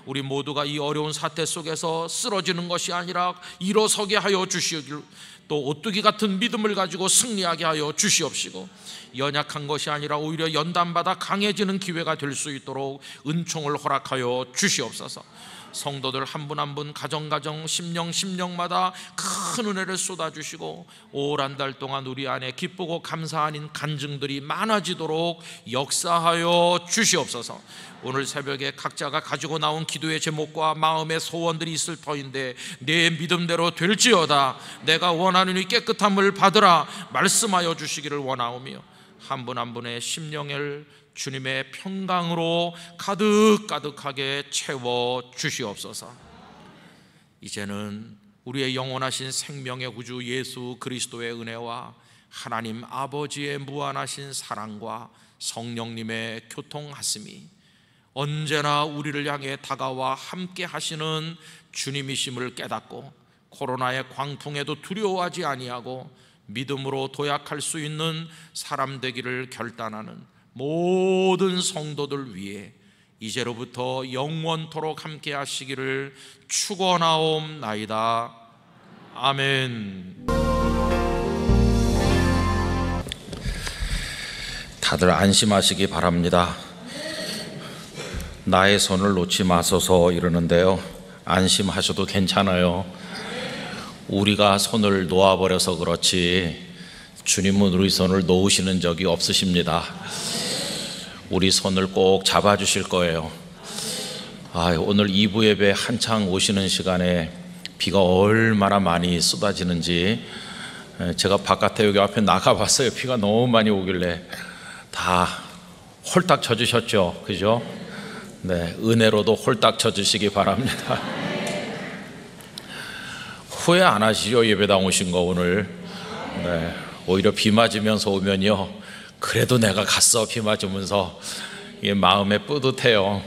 [SPEAKER 1] 우리 모두가 이 어려운 사태 속에서 쓰러지는 것이 아니라 일어서게 하여 주시길, 또 오뚜기 같은 믿음을 가지고 승리하게 하여 주시옵시고, 연약한 것이 아니라 오히려 연단받아 강해지는 기회가 될 수 있도록 은총을 허락하여 주시옵소서. 성도들 한 분 한 분 가정 심령마다 큰 은혜를 쏟아주시고 5월 한 달 동안 우리 안에 기쁘고 감사한 간증들이 많아지도록 역사하여 주시옵소서. 오늘 새벽에 각자가 가지고 나온 기도의 제목과 마음의 소원들이 있을 터인데 내 믿음대로 될지어다 내가 원하는 이 깨끗함을 받으라 말씀하여 주시기를 원하오며, 한 분 한 분의 심령을 주님의 평강으로 가득가득하게 채워 주시옵소서. 이제는 우리의 영원하신 생명의 구주 예수 그리스도의 은혜와 하나님 아버지의 무한하신 사랑과 성령님의 교통하심이 언제나 우리를 향해 다가와 함께 하시는 주님이심을 깨닫고 코로나의 광풍에도 두려워하지 아니하고 믿음으로 도약할 수 있는 사람 되기를 결단하는 모든 성도들 위해 이제로부터 영원토록 함께 하시기를 축원하옵나이다. 아멘. 다들 안심하시기 바랍니다. 나의 손을 놓지 마소서 이러는데요, 안심하셔도 괜찮아요. 우리가 손을 놓아버려서 그렇지 주님은 우리 손을 놓으시는 적이 없으십니다. 우리 손을 꼭 잡아주실 거예요. 오늘 2부 예배 한창 오시는 시간에 비가 얼마나 많이 쏟아지는지 제가 바깥에 여기 앞에 나가봤어요. 비가 너무 많이 오길래 다 홀딱 젖으셨죠, 그죠? 네, 은혜로도 홀딱 젖으시기 바랍니다. 후회 안 하시죠? 예배당 오신 거 오늘. 네, 오히려 비 맞으면서 오면요, 그래도 내가 갔어, 비 맞으면서. 이게 마음에 뿌듯해요.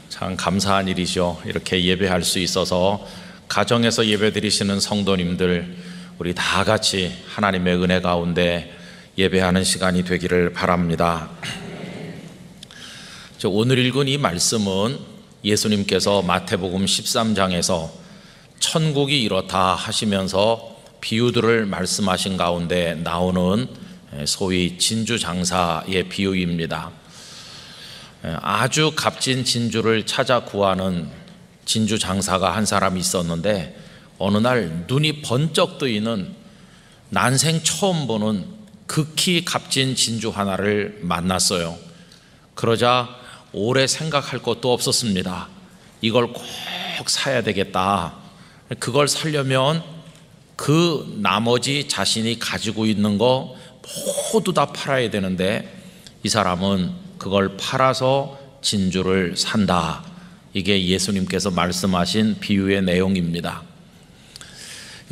[SPEAKER 1] 참 감사한 일이죠. 이렇게 예배할 수 있어서 가정에서 예배 드리시는 성도님들, 우리 다 같이 하나님의 은혜 가운데 예배하는 시간이 되기를 바랍니다. 오늘 읽은 이 말씀은 예수님께서 마태복음 13장에서 천국이 이렇다 하시면서 비유들을 말씀하신 가운데 나오는 소위 진주장사의 비유입니다. 아주 값진 진주를 찾아 구하는 진주장사가 한 사람이 있었는데 어느 날 눈이 번쩍 뜨이는 난생 처음 보는 극히 값진 진주 하나를 만났어요. 그러자 오래 생각할 것도 없었습니다. 이걸 꼭 사야 되겠다. 그걸 사려면 그 나머지 자신이 가지고 있는 거 모두 다 팔아야 되는데 이 사람은 그걸 팔아서 진주를 산다. 이게 예수님께서 말씀하신 비유의 내용입니다.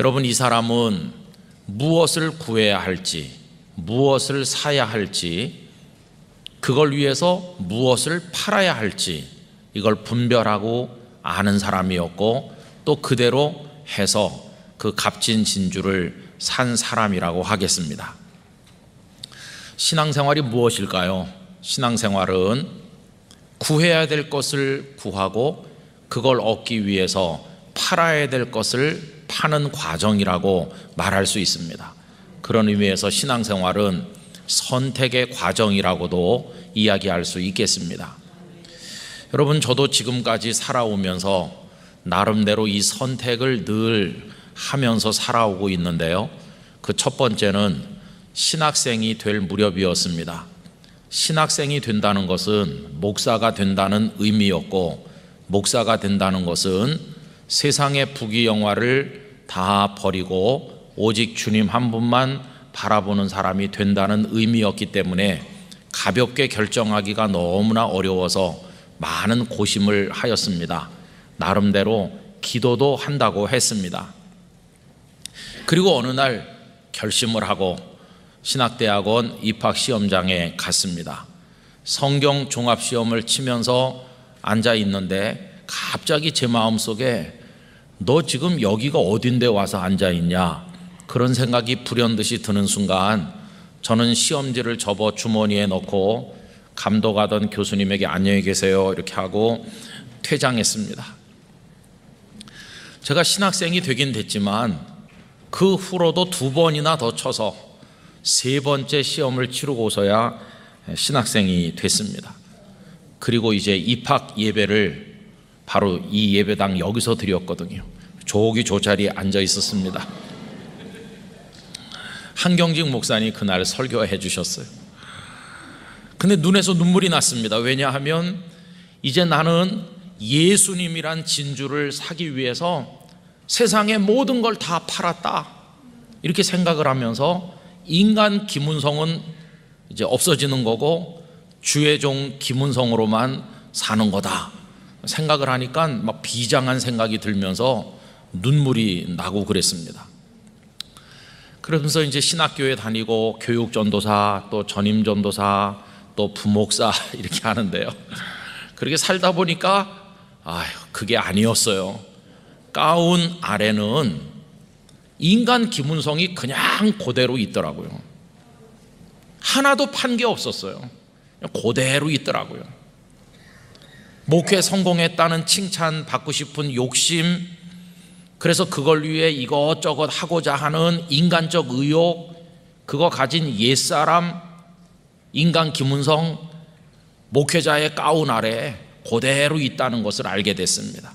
[SPEAKER 1] 여러분, 이 사람은 무엇을 구해야 할지, 무엇을 사야 할지, 그걸 위해서 무엇을 팔아야 할지 이걸 분별하고 아는 사람이었고 또 그대로 해서 그 값진 진주를 산 사람이라고 하겠습니다. 신앙생활이 무엇일까요? 신앙생활은 구해야 될 것을 구하고 그걸 얻기 위해서 팔아야 될 것을 파는 과정이라고 말할 수 있습니다. 그런 의미에서 신앙생활은 선택의 과정이라고도 이야기할 수 있겠습니다. 여러분, 저도 지금까지 살아오면서 나름대로 이 선택을 늘 하면서 살아오고 있는데요, 그 첫 번째는 신학생이 될 무렵이었습니다. 신학생이 된다는 것은 목사가 된다는 의미였고, 목사가 된다는 것은 세상의 부귀영화를 다 버리고 오직 주님 한 분만 바라보는 사람이 된다는 의미였기 때문에 가볍게 결정하기가 너무나 어려워서 많은 고심을 하였습니다. 나름대로 기도도 한다고 했습니다. 그리고 어느 날 결심을 하고 신학대학원 입학시험장에 갔습니다. 성경 종합시험을 치면서 앉아 있는데 갑자기 제 마음속에 너 지금 여기가 어딘데 와서 앉아 있냐, 그런 생각이 불현듯이 드는 순간 저는 시험지를 접어 주머니에 넣고 감독하던 교수님에게 안녕히 계세요 이렇게 하고 퇴장했습니다. 제가 신학생이 되긴 됐지만 그 후로도 2번이나 더 쳐서 3번째 시험을 치르고서야 신학생이 됐습니다. 그리고 이제 입학 예배를 바로 이 예배당 여기서 드렸거든요. 조기 조자리에 앉아 있었습니다. 한경직 목사님 그날 설교해 주셨어요. 근데 눈에서 눈물이 났습니다. 왜냐하면 이제 나는 예수님이란 진주를 사기 위해서 세상의 모든 걸 다 팔았다 이렇게 생각을 하면서 인간 김은성은 이제 없어지는 거고 주의 종 김은성으로만 사는 거다 생각을 하니까 막 비장한 생각이 들면서 눈물이 나고 그랬습니다. 그러면서 이제 신학교에 다니고 교육전도사, 또 전임전도사, 또 부목사 이렇게 하는데요, 그렇게 살다 보니까 그게 아니었어요. 가운 아래는 인간 기문성이 그냥 그대로 있더라고요. 하나도 판 게 없었어요. 그대로 있더라고요. 목회 성공했다는 칭찬 받고 싶은 욕심, 그래서 그걸 위해 이것저것 하고자 하는 인간적 의욕, 그거 가진 옛사람, 인간 기문성, 목회자의 가운 아래에 그대로 있다는 것을 알게 됐습니다.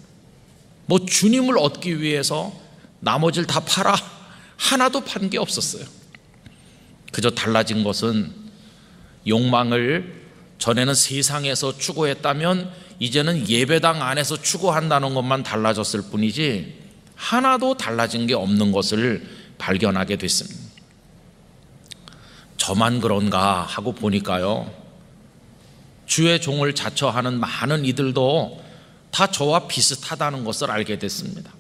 [SPEAKER 1] 주님을 얻기 위해서 나머지를 다 팔아? 하나도 판 게 없었어요. 그저 달라진 것은 욕망을 전에는 세상에서 추구했다면 이제는 예배당 안에서 추구한다는 것만 달라졌을 뿐이지 하나도 달라진 게 없는 것을 발견하게 됐습니다. 저만 그런가 하고 보니까요, 주의 종을 자처하는 많은 이들도 다 저와 비슷하다는 것을 알게 됐습니다.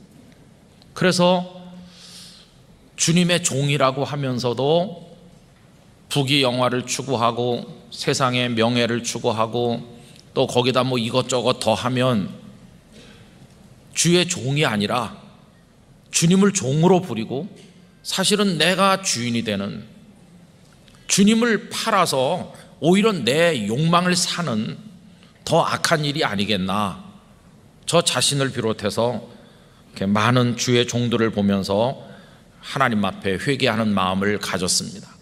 [SPEAKER 1] 그래서 주님의 종이라고 하면서도 부귀영화를 추구하고 세상의 명예를 추구하고 또 거기다 이것저것 더하면 주의 종이 아니라 주님을 종으로 부리고 사실은 내가 주인이 되는, 주님을 팔아서 오히려 내 욕망을 사는 더 악한 일이 아니겠나, 저 자신을 비롯해서 이렇게 많은 주의 종들을 보면서 하나님 앞에 회개하는 마음을 가졌습니다.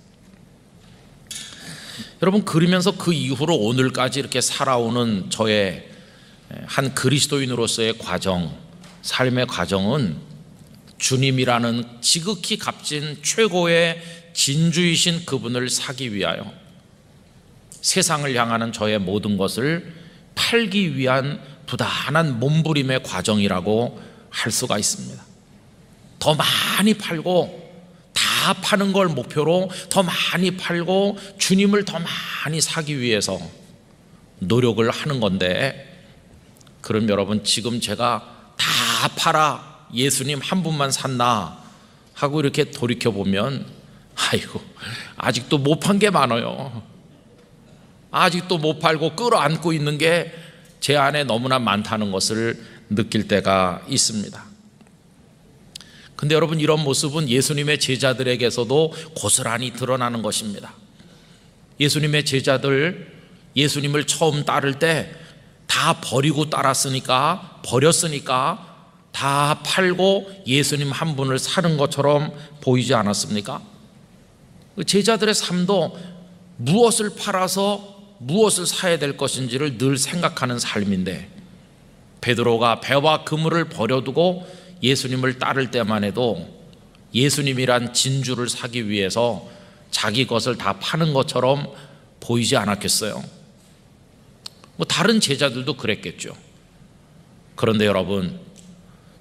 [SPEAKER 1] 여러분, 그러면서 그 이후로 오늘까지 이렇게 살아오는 저의 한 그리스도인으로서의 과정, 삶의 과정은 주님이라는 지극히 값진 최고의 진주이신 그분을 사기 위하여 세상을 향하는 저의 모든 것을 팔기 위한 부단한 몸부림의 과정이라고 할 수가 있습니다. 더 많이 팔고, 다 파는 걸 목표로 더 많이 팔고 주님을 더 많이 사기 위해서 노력을 하는 건데, 그럼 여러분, 지금 제가 다 팔아 예수님 한 분만 샀나 하고 이렇게 돌이켜보면 아직도 못 판 게 많아요. 아직도 못 팔고 끌어안고 있는 게 제 안에 너무나 많다는 것을 느낄 때가 있습니다. 근데 여러분, 이런 모습은 예수님의 제자들에게서도 고스란히 드러나는 것입니다. 예수님의 제자들, 예수님을 처음 따를 때 다 버렸으니까 다 팔고 예수님 한 분을 사는 것처럼 보이지 않았습니까? 제자들의 삶도 무엇을 팔아서 무엇을 사야 될 것인지를 늘 생각하는 삶인데, 베드로가 배와 그물을 버려두고 예수님을 따를 때만 해도 예수님이란 진주를 사기 위해서 자기 것을 다 파는 것처럼 보이지 않았겠어요? 다른 제자들도 그랬겠죠. 그런데 여러분,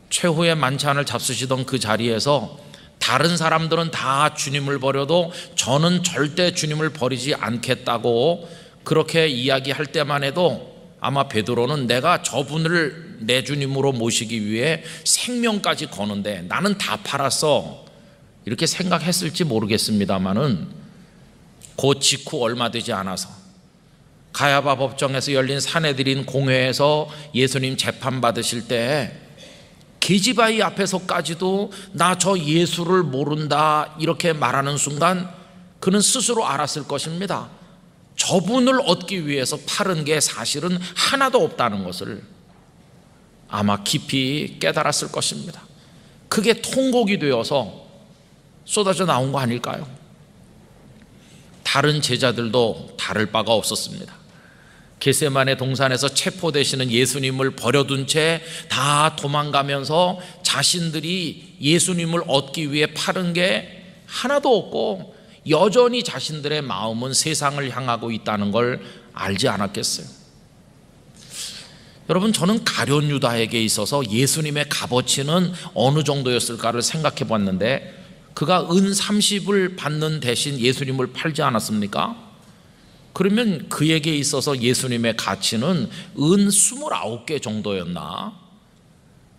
[SPEAKER 1] 최후의 만찬을 잡수시던 그 자리에서 다른 사람들은 다 주님을 버려도 저는 절대 주님을 버리지 않겠다고 그렇게 이야기할 때만 해도 아마 베드로는 내가 저분을 내 주님으로 모시기 위해 생명까지 거는데 나는 다 팔았어, 이렇게 생각했을지 모르겠습니다만은 그 직후 얼마 되지 않아서 가야바 법정에서 열린 산헤드린 공회에서 예수님 재판받으실 때 계집아이 앞에서까지도 나 저 예수를 모른다 이렇게 말하는 순간 그는 스스로 알았을 것입니다. 저분을 얻기 위해서 팔은 게 사실은 하나도 없다는 것을 아마 깊이 깨달았을 것입니다. 그게 통곡이 되어서 쏟아져 나온 거 아닐까요? 다른 제자들도 다를 바가 없었습니다. 겟세마네 동산에서 체포되시는 예수님을 버려둔 채 다 도망가면서 자신들이 예수님을 얻기 위해 팔은 게 하나도 없고 여전히 자신들의 마음은 세상을 향하고 있다는 걸 알지 않았겠어요? 여러분, 저는 가룟 유다에게 있어서 예수님의 값어치는 어느 정도였을까를 생각해 봤는데, 그가 은 30을 받는 대신 예수님을 팔지 않았습니까? 그러면 그에게 있어서 예수님의 가치는 은 29개 정도였나?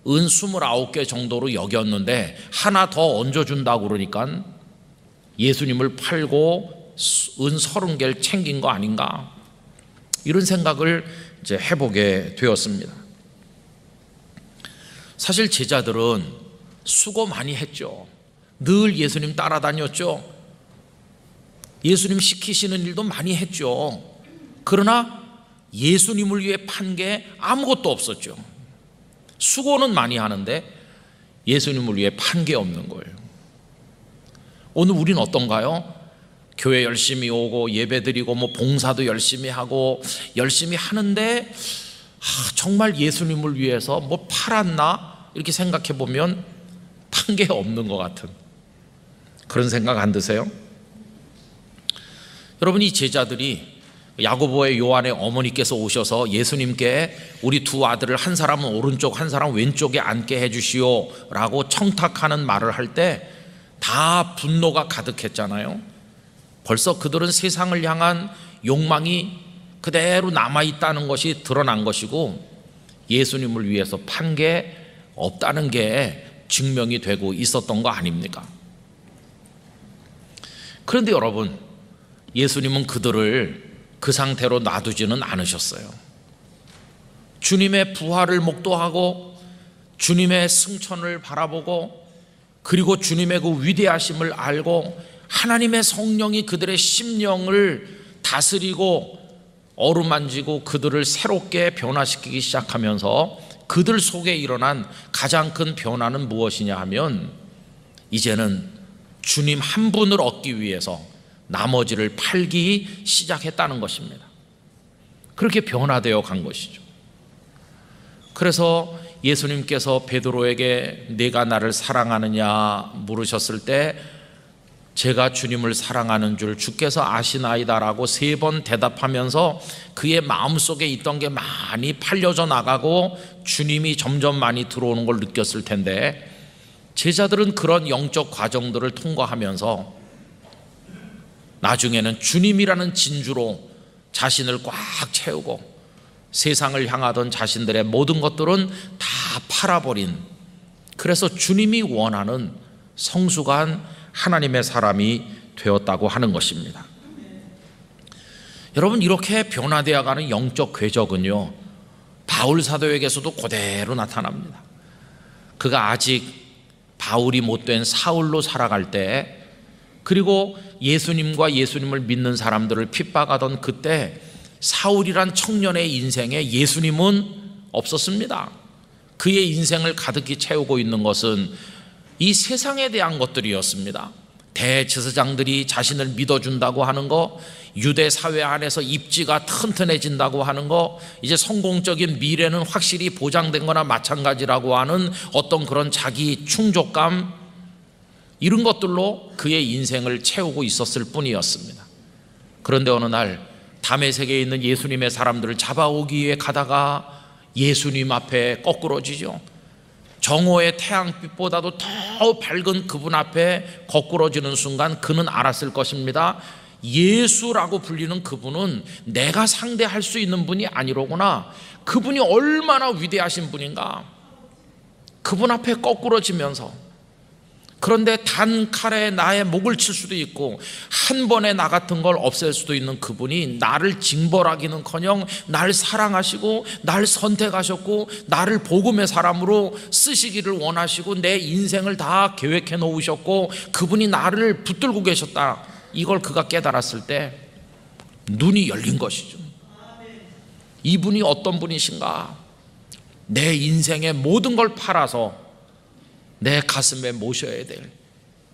[SPEAKER 1] 은 29개 정도로 여겼는데 하나 더 얹어준다고 그러니까 예수님을 팔고 은 30개를 챙긴 거 아닌가? 이런 생각을 이제 해보게 되었습니다. 사실 제자들은 수고 많이 했죠. 늘 예수님 따라다녔죠. 예수님 시키시는 일도 많이 했죠. 그러나 예수님을 위해 판 게 아무것도 없었죠. 수고는 많이 하는데 예수님을 위해 판 게 없는 거예요. 오늘 우린 어떤가요? 교회 열심히 오고 예배드리고 봉사도 열심히 하고 열심히 하는데 정말 예수님을 위해서 팔았나? 이렇게 생각해 보면 판 게 없는 것 같은 그런 생각 안 드세요? 여러분, 이 제자들이 야고보의 요한의 어머니께서 오셔서 예수님께 우리 두 아들을 한 사람은 오른쪽 한 사람은 왼쪽에 앉게 해주시오 라고 청탁하는 말을 할 때 다 분노가 가득했잖아요. 벌써 그들은 세상을 향한 욕망이 그대로 남아있다는 것이 드러난 것이고 예수님을 위해서 판 게 없다는 게 증명이 되고 있었던 거 아닙니까? 그런데 여러분, 예수님은 그들을 그 상태로 놔두지는 않으셨어요. 주님의 부활을 목도하고 주님의 승천을 바라보고 그리고 주님의 그 위대하심을 알고 하나님의 성령이 그들의 심령을 다스리고 어루만지고 그들을 새롭게 변화시키기 시작하면서 그들 속에 일어난 가장 큰 변화는 무엇이냐 하면 이제는 주님 한 분을 얻기 위해서 나머지를 팔기 시작했다는 것입니다. 그렇게 변화되어 간 것이죠. 그래서 예수님께서 베드로에게 네가 나를 사랑하느냐 물으셨을 때 제가 주님을 사랑하는 줄 주께서 아시나이다라고 3번 대답하면서 그의 마음속에 있던 게 많이 팔려져 나가고 주님이 점점 많이 들어오는 걸 느꼈을 텐데 제자들은 그런 영적 과정들을 통과하면서 나중에는 주님이라는 진주로 자신을 꽉 채우고 세상을 향하던 자신들의 모든 것들은 다 팔아버린, 그래서 주님이 원하는 성숙한 하나님의 사람이 되었다고 하는 것입니다. 여러분, 이렇게 변화되어 가는 영적 궤적은요 바울 사도에게서도 그대로 나타납니다. 그가 아직 바울이 못된 사울로 살아갈 때, 그리고 예수님과 예수님을 믿는 사람들을 핍박하던 그때 사울이란 청년의 인생에 예수님은 없었습니다. 그의 인생을 가득히 채우고 있는 것은 이 세상에 대한 것들이었습니다. 대제사장들이 자신을 믿어준다고 하는 거, 유대 사회 안에서 입지가 튼튼해진다고 하는 거, 이제 성공적인 미래는 확실히 보장된 거나 마찬가지라고 하는 어떤 그런 자기 충족감, 이런 것들로 그의 인생을 채우고 있었을 뿐이었습니다. 그런데 어느 날 다메섹에 있는 예수님의 사람들을 잡아오기 위해 가다가 예수님 앞에 거꾸러지죠. 정오의 태양빛보다도 더 밝은 그분 앞에 거꾸러지는 순간 그는 알았을 것입니다. 예수라고 불리는 그분은 내가 상대할 수 있는 분이 아니로구나. 그분이 얼마나 위대하신 분인가. 그분 앞에 거꾸러지면서, 그런데 단 칼에 나의 목을 칠 수도 있고 한 번에 나 같은 걸 없앨 수도 있는 그분이 나를 징벌하기는커녕 날 사랑하시고 날 선택하셨고 나를 복음의 사람으로 쓰시기를 원하시고 내 인생을 다 계획해 놓으셨고 그분이 나를 붙들고 계셨다. 이걸 그가 깨달았을 때 눈이 열린 것이죠. 이분이 어떤 분이신가? 내 인생의 모든 걸 팔아서 내 가슴에 모셔야 될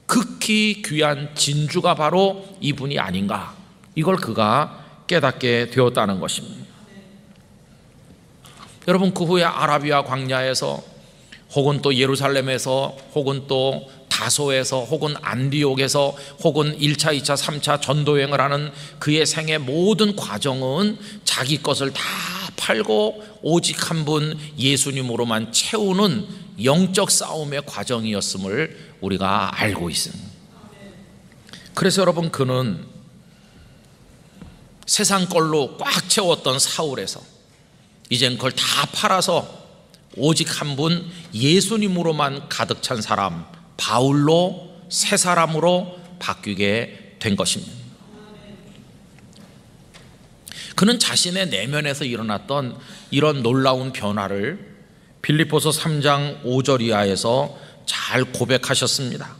[SPEAKER 1] 극히 귀한 진주가 바로 이분이 아닌가, 이걸 그가 깨닫게 되었다는 것입니다. 여러분, 그 후에 아라비아 광야에서 혹은 또 예루살렘에서 혹은 또 다소에서 혹은 안디옥에서 혹은 1차, 2차, 3차 전도여행을 하는 그의 생의 모든 과정은 자기 것을 다 팔고 오직 한 분 예수님으로만 채우는 영적 싸움의 과정이었음을 우리가 알고 있습니다. 그래서 여러분, 그는 세상 걸로 꽉 채웠던 사울에서 이젠 그걸 다 팔아서 오직 한 분 예수님으로만 가득 찬 사람 바울로, 새 사람으로 바뀌게 된 것입니다. 그는 자신의 내면에서 일어났던 이런 놀라운 변화를 빌립보서 3장 5절 이하에서 잘 고백하셨습니다.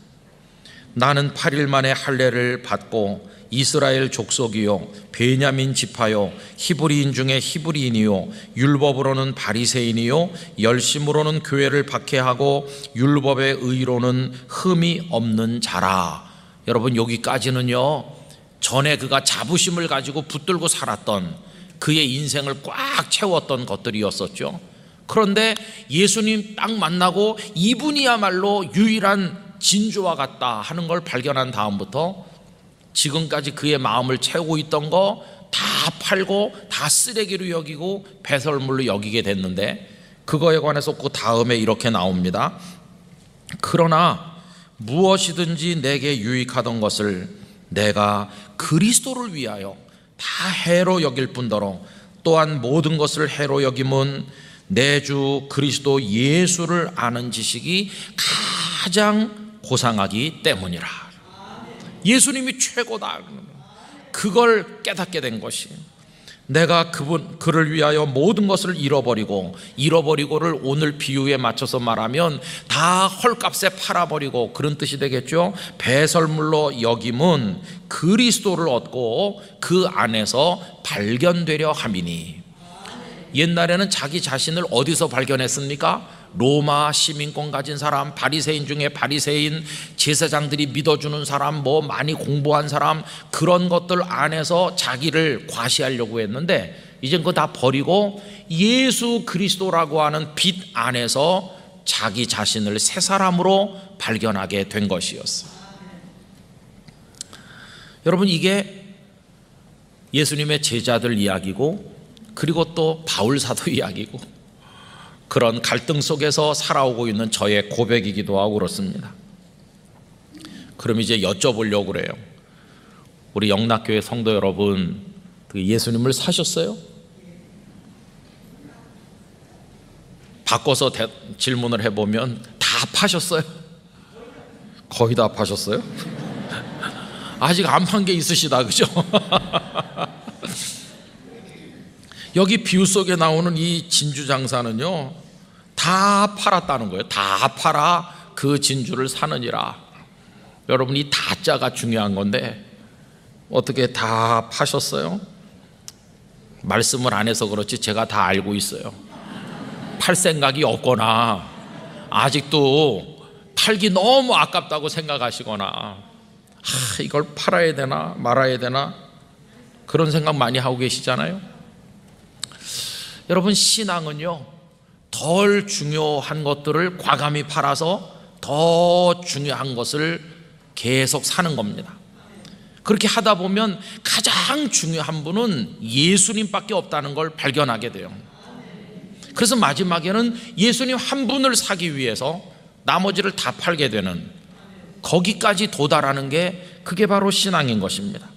[SPEAKER 1] 나는 8일 만에 할례를 받고 이스라엘 족속이요 베냐민 지파요 히브리인 중에 히브리인이요 율법으로는 바리새인이요 열심으로는 교회를 박해하고 율법의 의로는 흠이 없는 자라. 여러분, 여기까지는요, 전에 그가 자부심을 가지고 붙들고 살았던 그의 인생을 꽉 채웠던 것들이었었죠. 그런데 예수님 딱 만나고 이분이야말로 유일한 진주와 같다 하는 걸 발견한 다음부터 지금까지 그의 마음을 채우고 있던 거 다 팔고 다 쓰레기로 여기고 배설물로 여기게 됐는데, 그거에 관해서 그 다음에 이렇게 나옵니다. 그러나 무엇이든지 내게 유익하던 것을 내가 그리스도를 위하여 다 해로 여길 뿐더러 또한 모든 것을 해로 여김은 내 주 그리스도 예수를 아는 지식이 가장 고상하기 때문이라. 예수님이 최고다. 그걸 깨닫게 된 것이, 내가 그를 위하여 모든 것을 잃어버리고를 오늘 비유에 맞춰서 말하면 다 헐값에 팔아버리고 그런 뜻이 되겠죠. 배설물로 여김은 그리스도를 얻고 그 안에서 발견되려 함이니. 옛날에는 자기 자신을 어디서 발견했습니까? 로마 시민권 가진 사람, 바리새인 중에 바리새인, 제사장들이 믿어주는 사람, 뭐 많이 공부한 사람, 그런 것들 안에서 자기를 과시하려고 했는데, 이젠 그거 다 버리고 예수 그리스도라고 하는 빛 안에서 자기 자신을 새 사람으로 발견하게 된 것이었어요. 여러분, 이게 예수님의 제자들 이야기고, 그리고 또 바울 사도 이야기고, 그런 갈등 속에서 살아오고 있는 저의 고백이기도 하고 그렇습니다. 그럼 이제 여쭤보려고 그래요. 우리 영락교회 성도 여러분, 예수님을 사셨어요? 바꿔서 질문을 해보면 다 파셨어요? 거의 다 파셨어요? 아직 안 판 게 있으시다, 그죠? 여기 비유 속에 나오는 이 진주 장사는요, 다 팔았다는 거예요. 다 팔아 그 진주를 사느니라. 여러분, 이 다자가 중요한 건데 어떻게 다 파셨어요? 말씀을 안 해서 그렇지 제가 다 알고 있어요. 팔 생각이 없거나 아직도 팔기 너무 아깝다고 생각하시거나 이걸 팔아야 되나 말아야 되나 그런 생각 많이 하고 계시잖아요. 여러분, 신앙은요, 덜 중요한 것들을 과감히 팔아서 더 중요한 것을 계속 사는 겁니다. 그렇게 하다 보면 가장 중요한 분은 예수님밖에 없다는 걸 발견하게 돼요. 그래서 마지막에는 예수님 한 분을 사기 위해서 나머지를 다 팔게 되는, 거기까지 도달하는 게 그게 바로 신앙인 것입니다.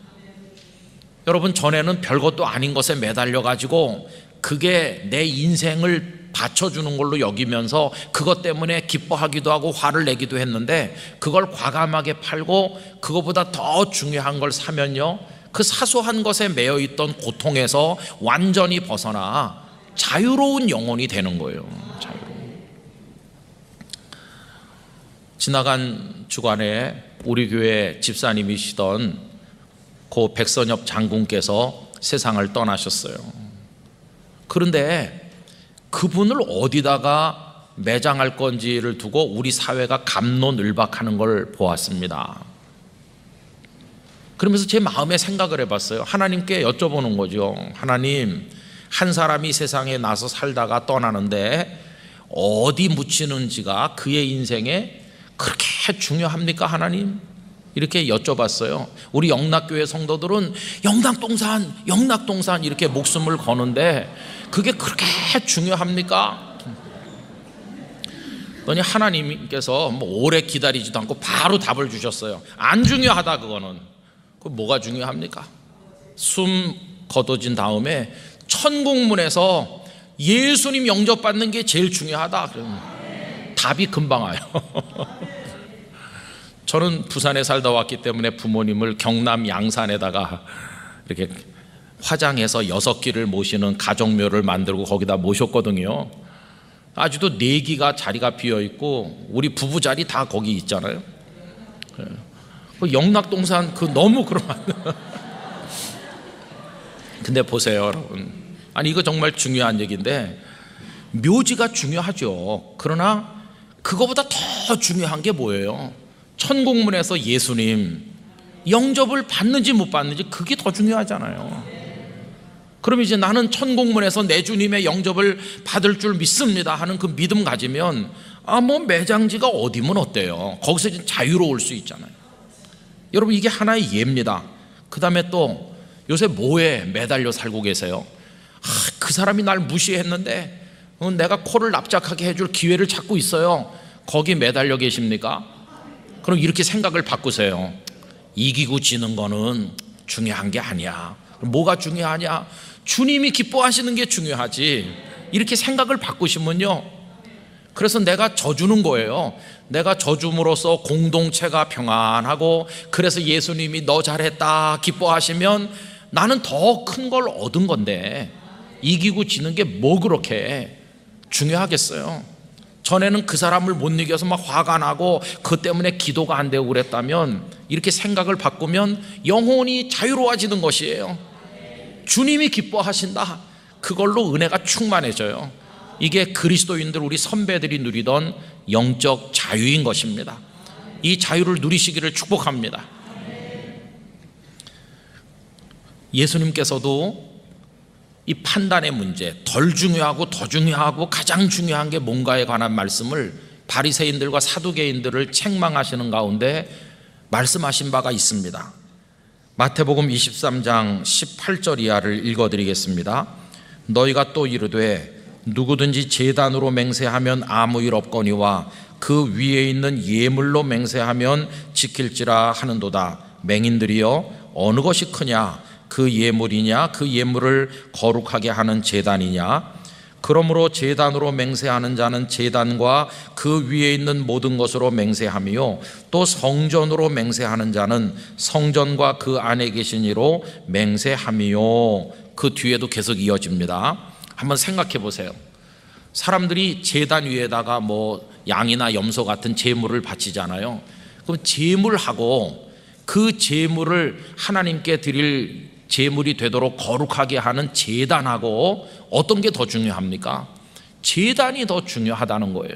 [SPEAKER 1] 여러분, 전에는 별것도 아닌 것에 매달려 가지고 그게 내 인생을 받쳐주는 걸로 여기면서 그것 때문에 기뻐하기도 하고 화를 내기도 했는데, 그걸 과감하게 팔고 그것보다 더 중요한 걸 사면요, 그 사소한 것에 매여 있던 고통에서 완전히 벗어나 자유로운 영혼이 되는 거예요. 자유로운. 지나간 주간에 우리 교회 집사님이시던 고 백선엽 장군께서 세상을 떠나셨어요. 그런데 그분을 어디다가 매장할 건지를 두고 우리 사회가 갑론을박하는 걸 보았습니다. 그러면서 제 마음에 생각을 해봤어요. 하나님께 여쭤보는 거죠. 하나님, 한 사람이 세상에 나서 살다가 떠나는데 어디 묻히는지가 그의 인생에 그렇게 중요합니까, 하나님? 이렇게 여쭤봤어요. 우리 영락교회 성도들은 영락동산 이렇게 목숨을 거는데 그게 그렇게 중요합니까? 그러니 하나님께서 뭐 오래 기다리지도 않고 바로 답을 주셨어요. 안 중요하다, 그거는. 그 뭐가 중요합니까? 숨 거둬진 다음에 천국문에서 예수님 영접받는 게 제일 중요하다. 답이 금방 와요. 저는 부산에 살다 왔기 때문에 부모님을 경남 양산에다가 이렇게 화장해서 6기를 모시는 가정묘를 만들고 거기다 모셨거든요. 아직도 4기가 자리가 비어있고 우리 부부 자리 다 거기 있잖아요. 그 영락동산 너무 그러면 근데 보세요 여러분, 아니 이거 정말 중요한 얘기인데, 묘지가 중요하죠. 그러나 그거보다 더 중요한 게 뭐예요? 천국문에서 예수님 영접을 받는지 못 받는지, 그게 더 중요하잖아요. 그럼 이제 나는 천국문에서 내 주님의 영접을 받을 줄 믿습니다 하는 그 믿음 가지면, 뭐 매장지가 어디면 어때요? 거기서 이제 자유로울 수 있잖아요. 여러분, 이게 하나의 예입니다. 그 다음에 또 요새 뭐에 매달려 살고 계세요? 그 사람이 날 무시했는데 내가 코를 납작하게 해줄 기회를 찾고 있어요. 거기 매달려 계십니까? 그럼 이렇게 생각을 바꾸세요. 이기고 지는 거는 중요한 게 아니야. 뭐가 중요하냐? 주님이 기뻐하시는 게 중요하지. 이렇게 생각을 바꾸시면요, 그래서 내가 져주는 거예요. 내가 져줌으로써 공동체가 평안하고, 그래서 예수님이 너 잘했다 기뻐하시면 나는 더 큰 걸 얻은 건데, 이기고 지는 게 뭐 그렇게 중요하겠어요? 전에는 그 사람을 못 이겨서 막 화가 나고 그 때문에 기도가 안 되고 그랬다면, 이렇게 생각을 바꾸면 영혼이 자유로워지는 것이에요. 주님이 기뻐하신다, 그걸로 은혜가 충만해져요. 이게 그리스도인들, 우리 선배들이 누리던 영적 자유인 것입니다. 이 자유를 누리시기를 축복합니다. 예수님께서도 이 판단의 문제, 덜 중요하고 더 중요하고 가장 중요한 게 뭔가에 관한 말씀을 바리새인들과 사두개인들을 책망하시는 가운데 말씀하신 바가 있습니다. 마태복음 23장 18절 이하를 읽어드리겠습니다. 너희가 또 이르되 누구든지 제단으로 맹세하면 아무 일 없거니와 그 위에 있는 예물로 맹세하면 지킬지라 하는도다. 맹인들이여, 어느 것이 크냐? 그 예물이냐? 그 예물을 거룩하게 하는 제단이냐? 그러므로 제단으로 맹세하는 자는 제단과 그 위에 있는 모든 것으로 맹세하며, 또 성전으로 맹세하는 자는 성전과 그 안에 계신 이로 맹세하며. 그 뒤에도 계속 이어집니다. 한번 생각해 보세요. 사람들이 제단 위에다가 뭐 양이나 염소 같은 제물을 바치잖아요. 그럼 제물하고 그 제물을 하나님께 드릴 제물이 되도록 거룩하게 하는 제단하고 어떤 게 더 중요합니까? 제단이 더 중요하다는 거예요.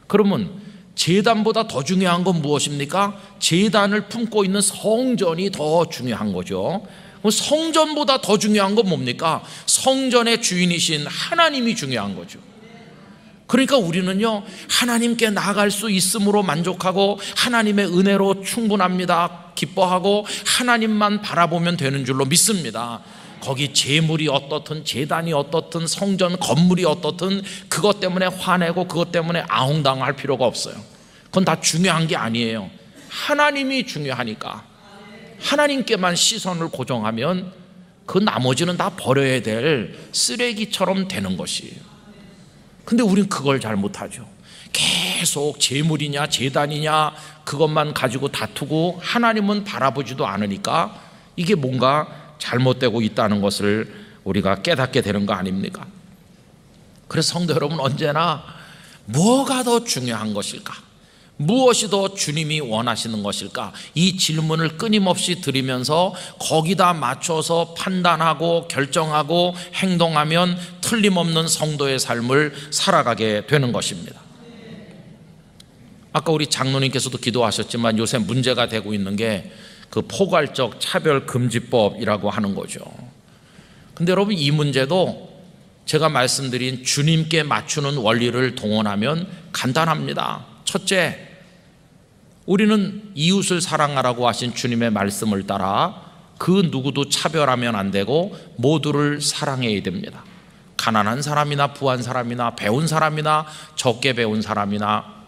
[SPEAKER 1] 그러면 제단보다 더 중요한 건 무엇입니까? 제단을 품고 있는 성전이 더 중요한 거죠. 성전보다 더 중요한 건 뭡니까? 성전의 주인이신 하나님이 중요한 거죠. 그러니까 우리는요, 하나님께 나아갈 수 있음으로 만족하고 하나님의 은혜로 충분합니다 기뻐하고 하나님만 바라보면 되는 줄로 믿습니다. 거기 제물이 어떻든 제단이 어떻든 성전 건물이 어떻든 그것 때문에 화내고 그것 때문에 아웅당할 필요가 없어요. 그건 다 중요한 게 아니에요. 하나님이 중요하니까 하나님께만 시선을 고정하면 그 나머지는 다 버려야 될 쓰레기처럼 되는 것이에요. 근데 우린 그걸 잘 못하죠. 계속 제물이냐 제단이냐 그것만 가지고 다투고 하나님은 바라보지도 않으니까 이게 뭔가 잘못되고 있다는 것을 우리가 깨닫게 되는 거 아닙니까? 그래서 성도 여러분, 언제나 뭐가 더 중요한 것일까? 무엇이 더 주님이 원하시는 것일까? 이 질문을 끊임없이 드리면서 거기다 맞춰서 판단하고 결정하고 행동하면 틀림없는 성도의 삶을 살아가게 되는 것입니다. 아까 우리 장로님께서도 기도하셨지만 요새 문제가 되고 있는 게 그 포괄적 차별금지법이라고 하는 거죠. 근데 여러분, 이 문제도 제가 말씀드린 주님께 맞추는 원리를 동원하면 간단합니다. 첫째, 우리는 이웃을 사랑하라고 하신 주님의 말씀을 따라 그 누구도 차별하면 안 되고 모두를 사랑해야 됩니다. 가난한 사람이나 부한 사람이나 배운 사람이나 적게 배운 사람이나,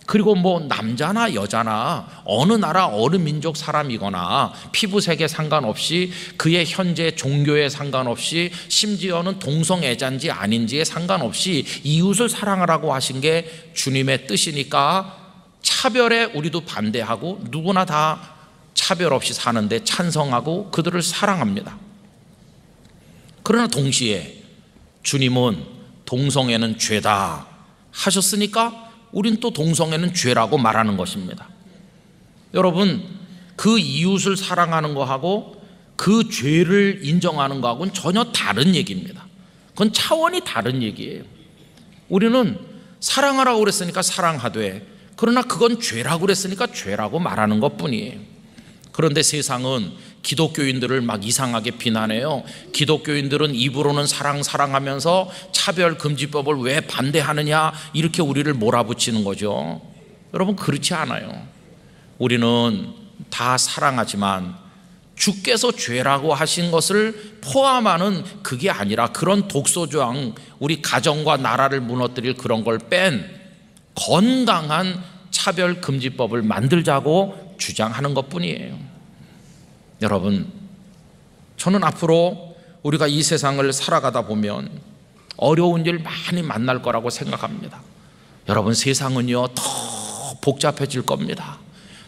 [SPEAKER 1] 그리고 뭐 남자나 여자나 어느 나라 어느 민족 사람이거나 피부색에 상관없이 그의 현재 종교에 상관없이 심지어는 동성애자인지 아닌지에 상관없이 이웃을 사랑하라고 하신 게 주님의 뜻이니까 차별에 우리도 반대하고 누구나 다 차별 없이 사는데 찬성하고 그들을 사랑합니다. 그러나 동시에 주님은 동성애는 죄다 하셨으니까 우린 또 동성애는 죄라고 말하는 것입니다. 여러분, 그 이웃을 사랑하는 거하고 그 죄를 인정하는 거하고는 전혀 다른 얘기입니다. 그건 차원이 다른 얘기예요. 우리는 사랑하라고 그랬으니까 사랑하되, 그러나 그건 죄라고 그랬으니까 죄라고 말하는 것뿐이에요. 그런데 세상은 기독교인들을 막 이상하게 비난해요. 기독교인들은 입으로는 사랑하면서 차별금지법을 왜 반대하느냐, 이렇게 우리를 몰아붙이는 거죠. 여러분, 그렇지 않아요. 우리는 다 사랑하지만 주께서 죄라고 하신 것을 포함하는 그게 아니라, 그런 독소조항, 우리 가정과 나라를 무너뜨릴 그런 걸 뺀 건강한 차별금지법을 만들자고 주장하는 것뿐이에요. 여러분, 저는 앞으로 우리가 이 세상을 살아가다 보면 어려운 일 많이 만날 거라고 생각합니다. 여러분, 세상은요 더 복잡해질 겁니다.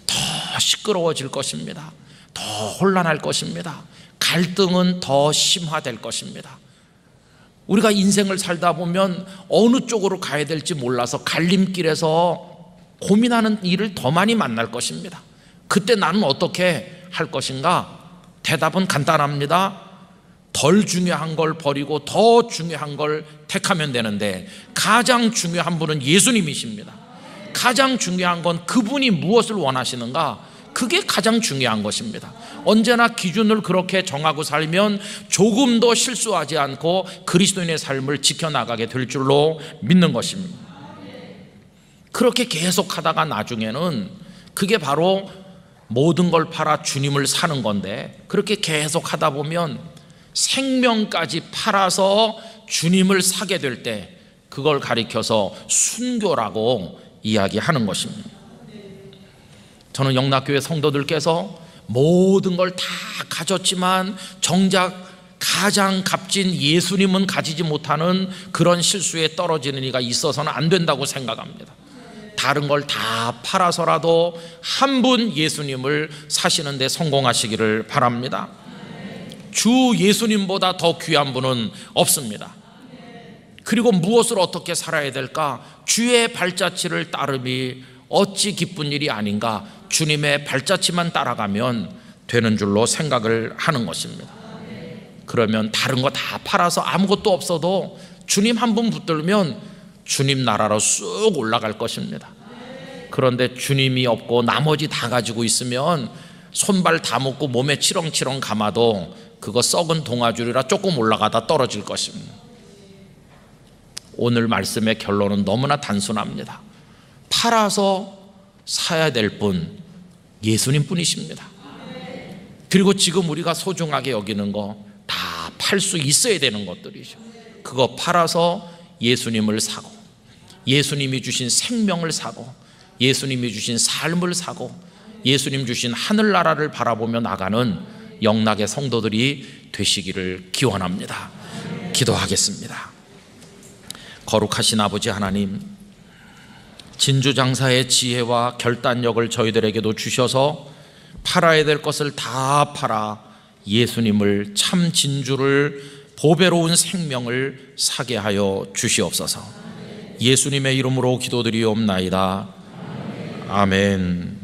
[SPEAKER 1] 더 시끄러워질 것입니다. 더 혼란할 것입니다. 갈등은 더 심화될 것입니다. 우리가 인생을 살다 보면 어느 쪽으로 가야 될지 몰라서 갈림길에서 고민하는 일을 더 많이 만날 것입니다. 그때 나는 어떻게 할 것인가? 대답은 간단합니다. 덜 중요한 걸 버리고 더 중요한 걸 택하면 되는데, 가장 중요한 분은 예수님이십니다. 가장 중요한 건 그분이 무엇을 원하시는가? 그게 가장 중요한 것입니다. 언제나 기준을 그렇게 정하고 살면 조금도 실수하지 않고 그리스도인의 삶을 지켜나가게 될 줄로 믿는 것입니다. 그렇게 계속 하다가 나중에는 그게 바로 모든 걸 팔아 주님을 사는 건데, 그렇게 계속 하다 보면 생명까지 팔아서 주님을 사게 될 때 그걸 가리켜서 순교라고 이야기하는 것입니다. 저는 영락교회 성도들께서 모든 걸 다 가졌지만 정작 가장 값진 예수님은 가지지 못하는 그런 실수에 떨어지는 이가 있어서는 안 된다고 생각합니다. 다른 걸 다 팔아서라도 한 분 예수님을 사시는 데 성공하시기를 바랍니다. 주 예수님보다 더 귀한 분은 없습니다. 그리고 무엇을 어떻게 살아야 될까? 주의 발자취를 따름이 어찌 기쁜 일이 아닌가? 주님의 발자취만 따라가면 되는 줄로 생각을 하는 것입니다. 그러면 다른 거 다 팔아서 아무것도 없어도 주님 한 분 붙들면 주님 나라로 쑥 올라갈 것입니다. 그런데 주님이 없고 나머지 다 가지고 있으면 손발 다 묶고 몸에 치렁치렁 감아도 그거 썩은 동아줄이라 조금 올라가다 떨어질 것입니다. 오늘 말씀의 결론은 너무나 단순합니다. 팔아서 사야 될 분 예수님 뿐이십니다. 그리고 지금 우리가 소중하게 여기는 거 다 팔 수 있어야 되는 것들이죠. 그거 팔아서 예수님을 사고, 예수님이 주신 생명을 사고, 예수님이 주신 삶을 사고, 예수님 주신 하늘나라를 바라보며 나가는 영락의 성도들이 되시기를 기원합니다. 기도하겠습니다. 거룩하신 아버지 하나님, 진주장사의 지혜와 결단력을 저희들에게도 주셔서 팔아야 될 것을 다 팔아 예수님을, 참 진주를, 보배로운 생명을 사게 하여 주시옵소서. 예수님의 이름으로 기도드리옵나이다. 아멘.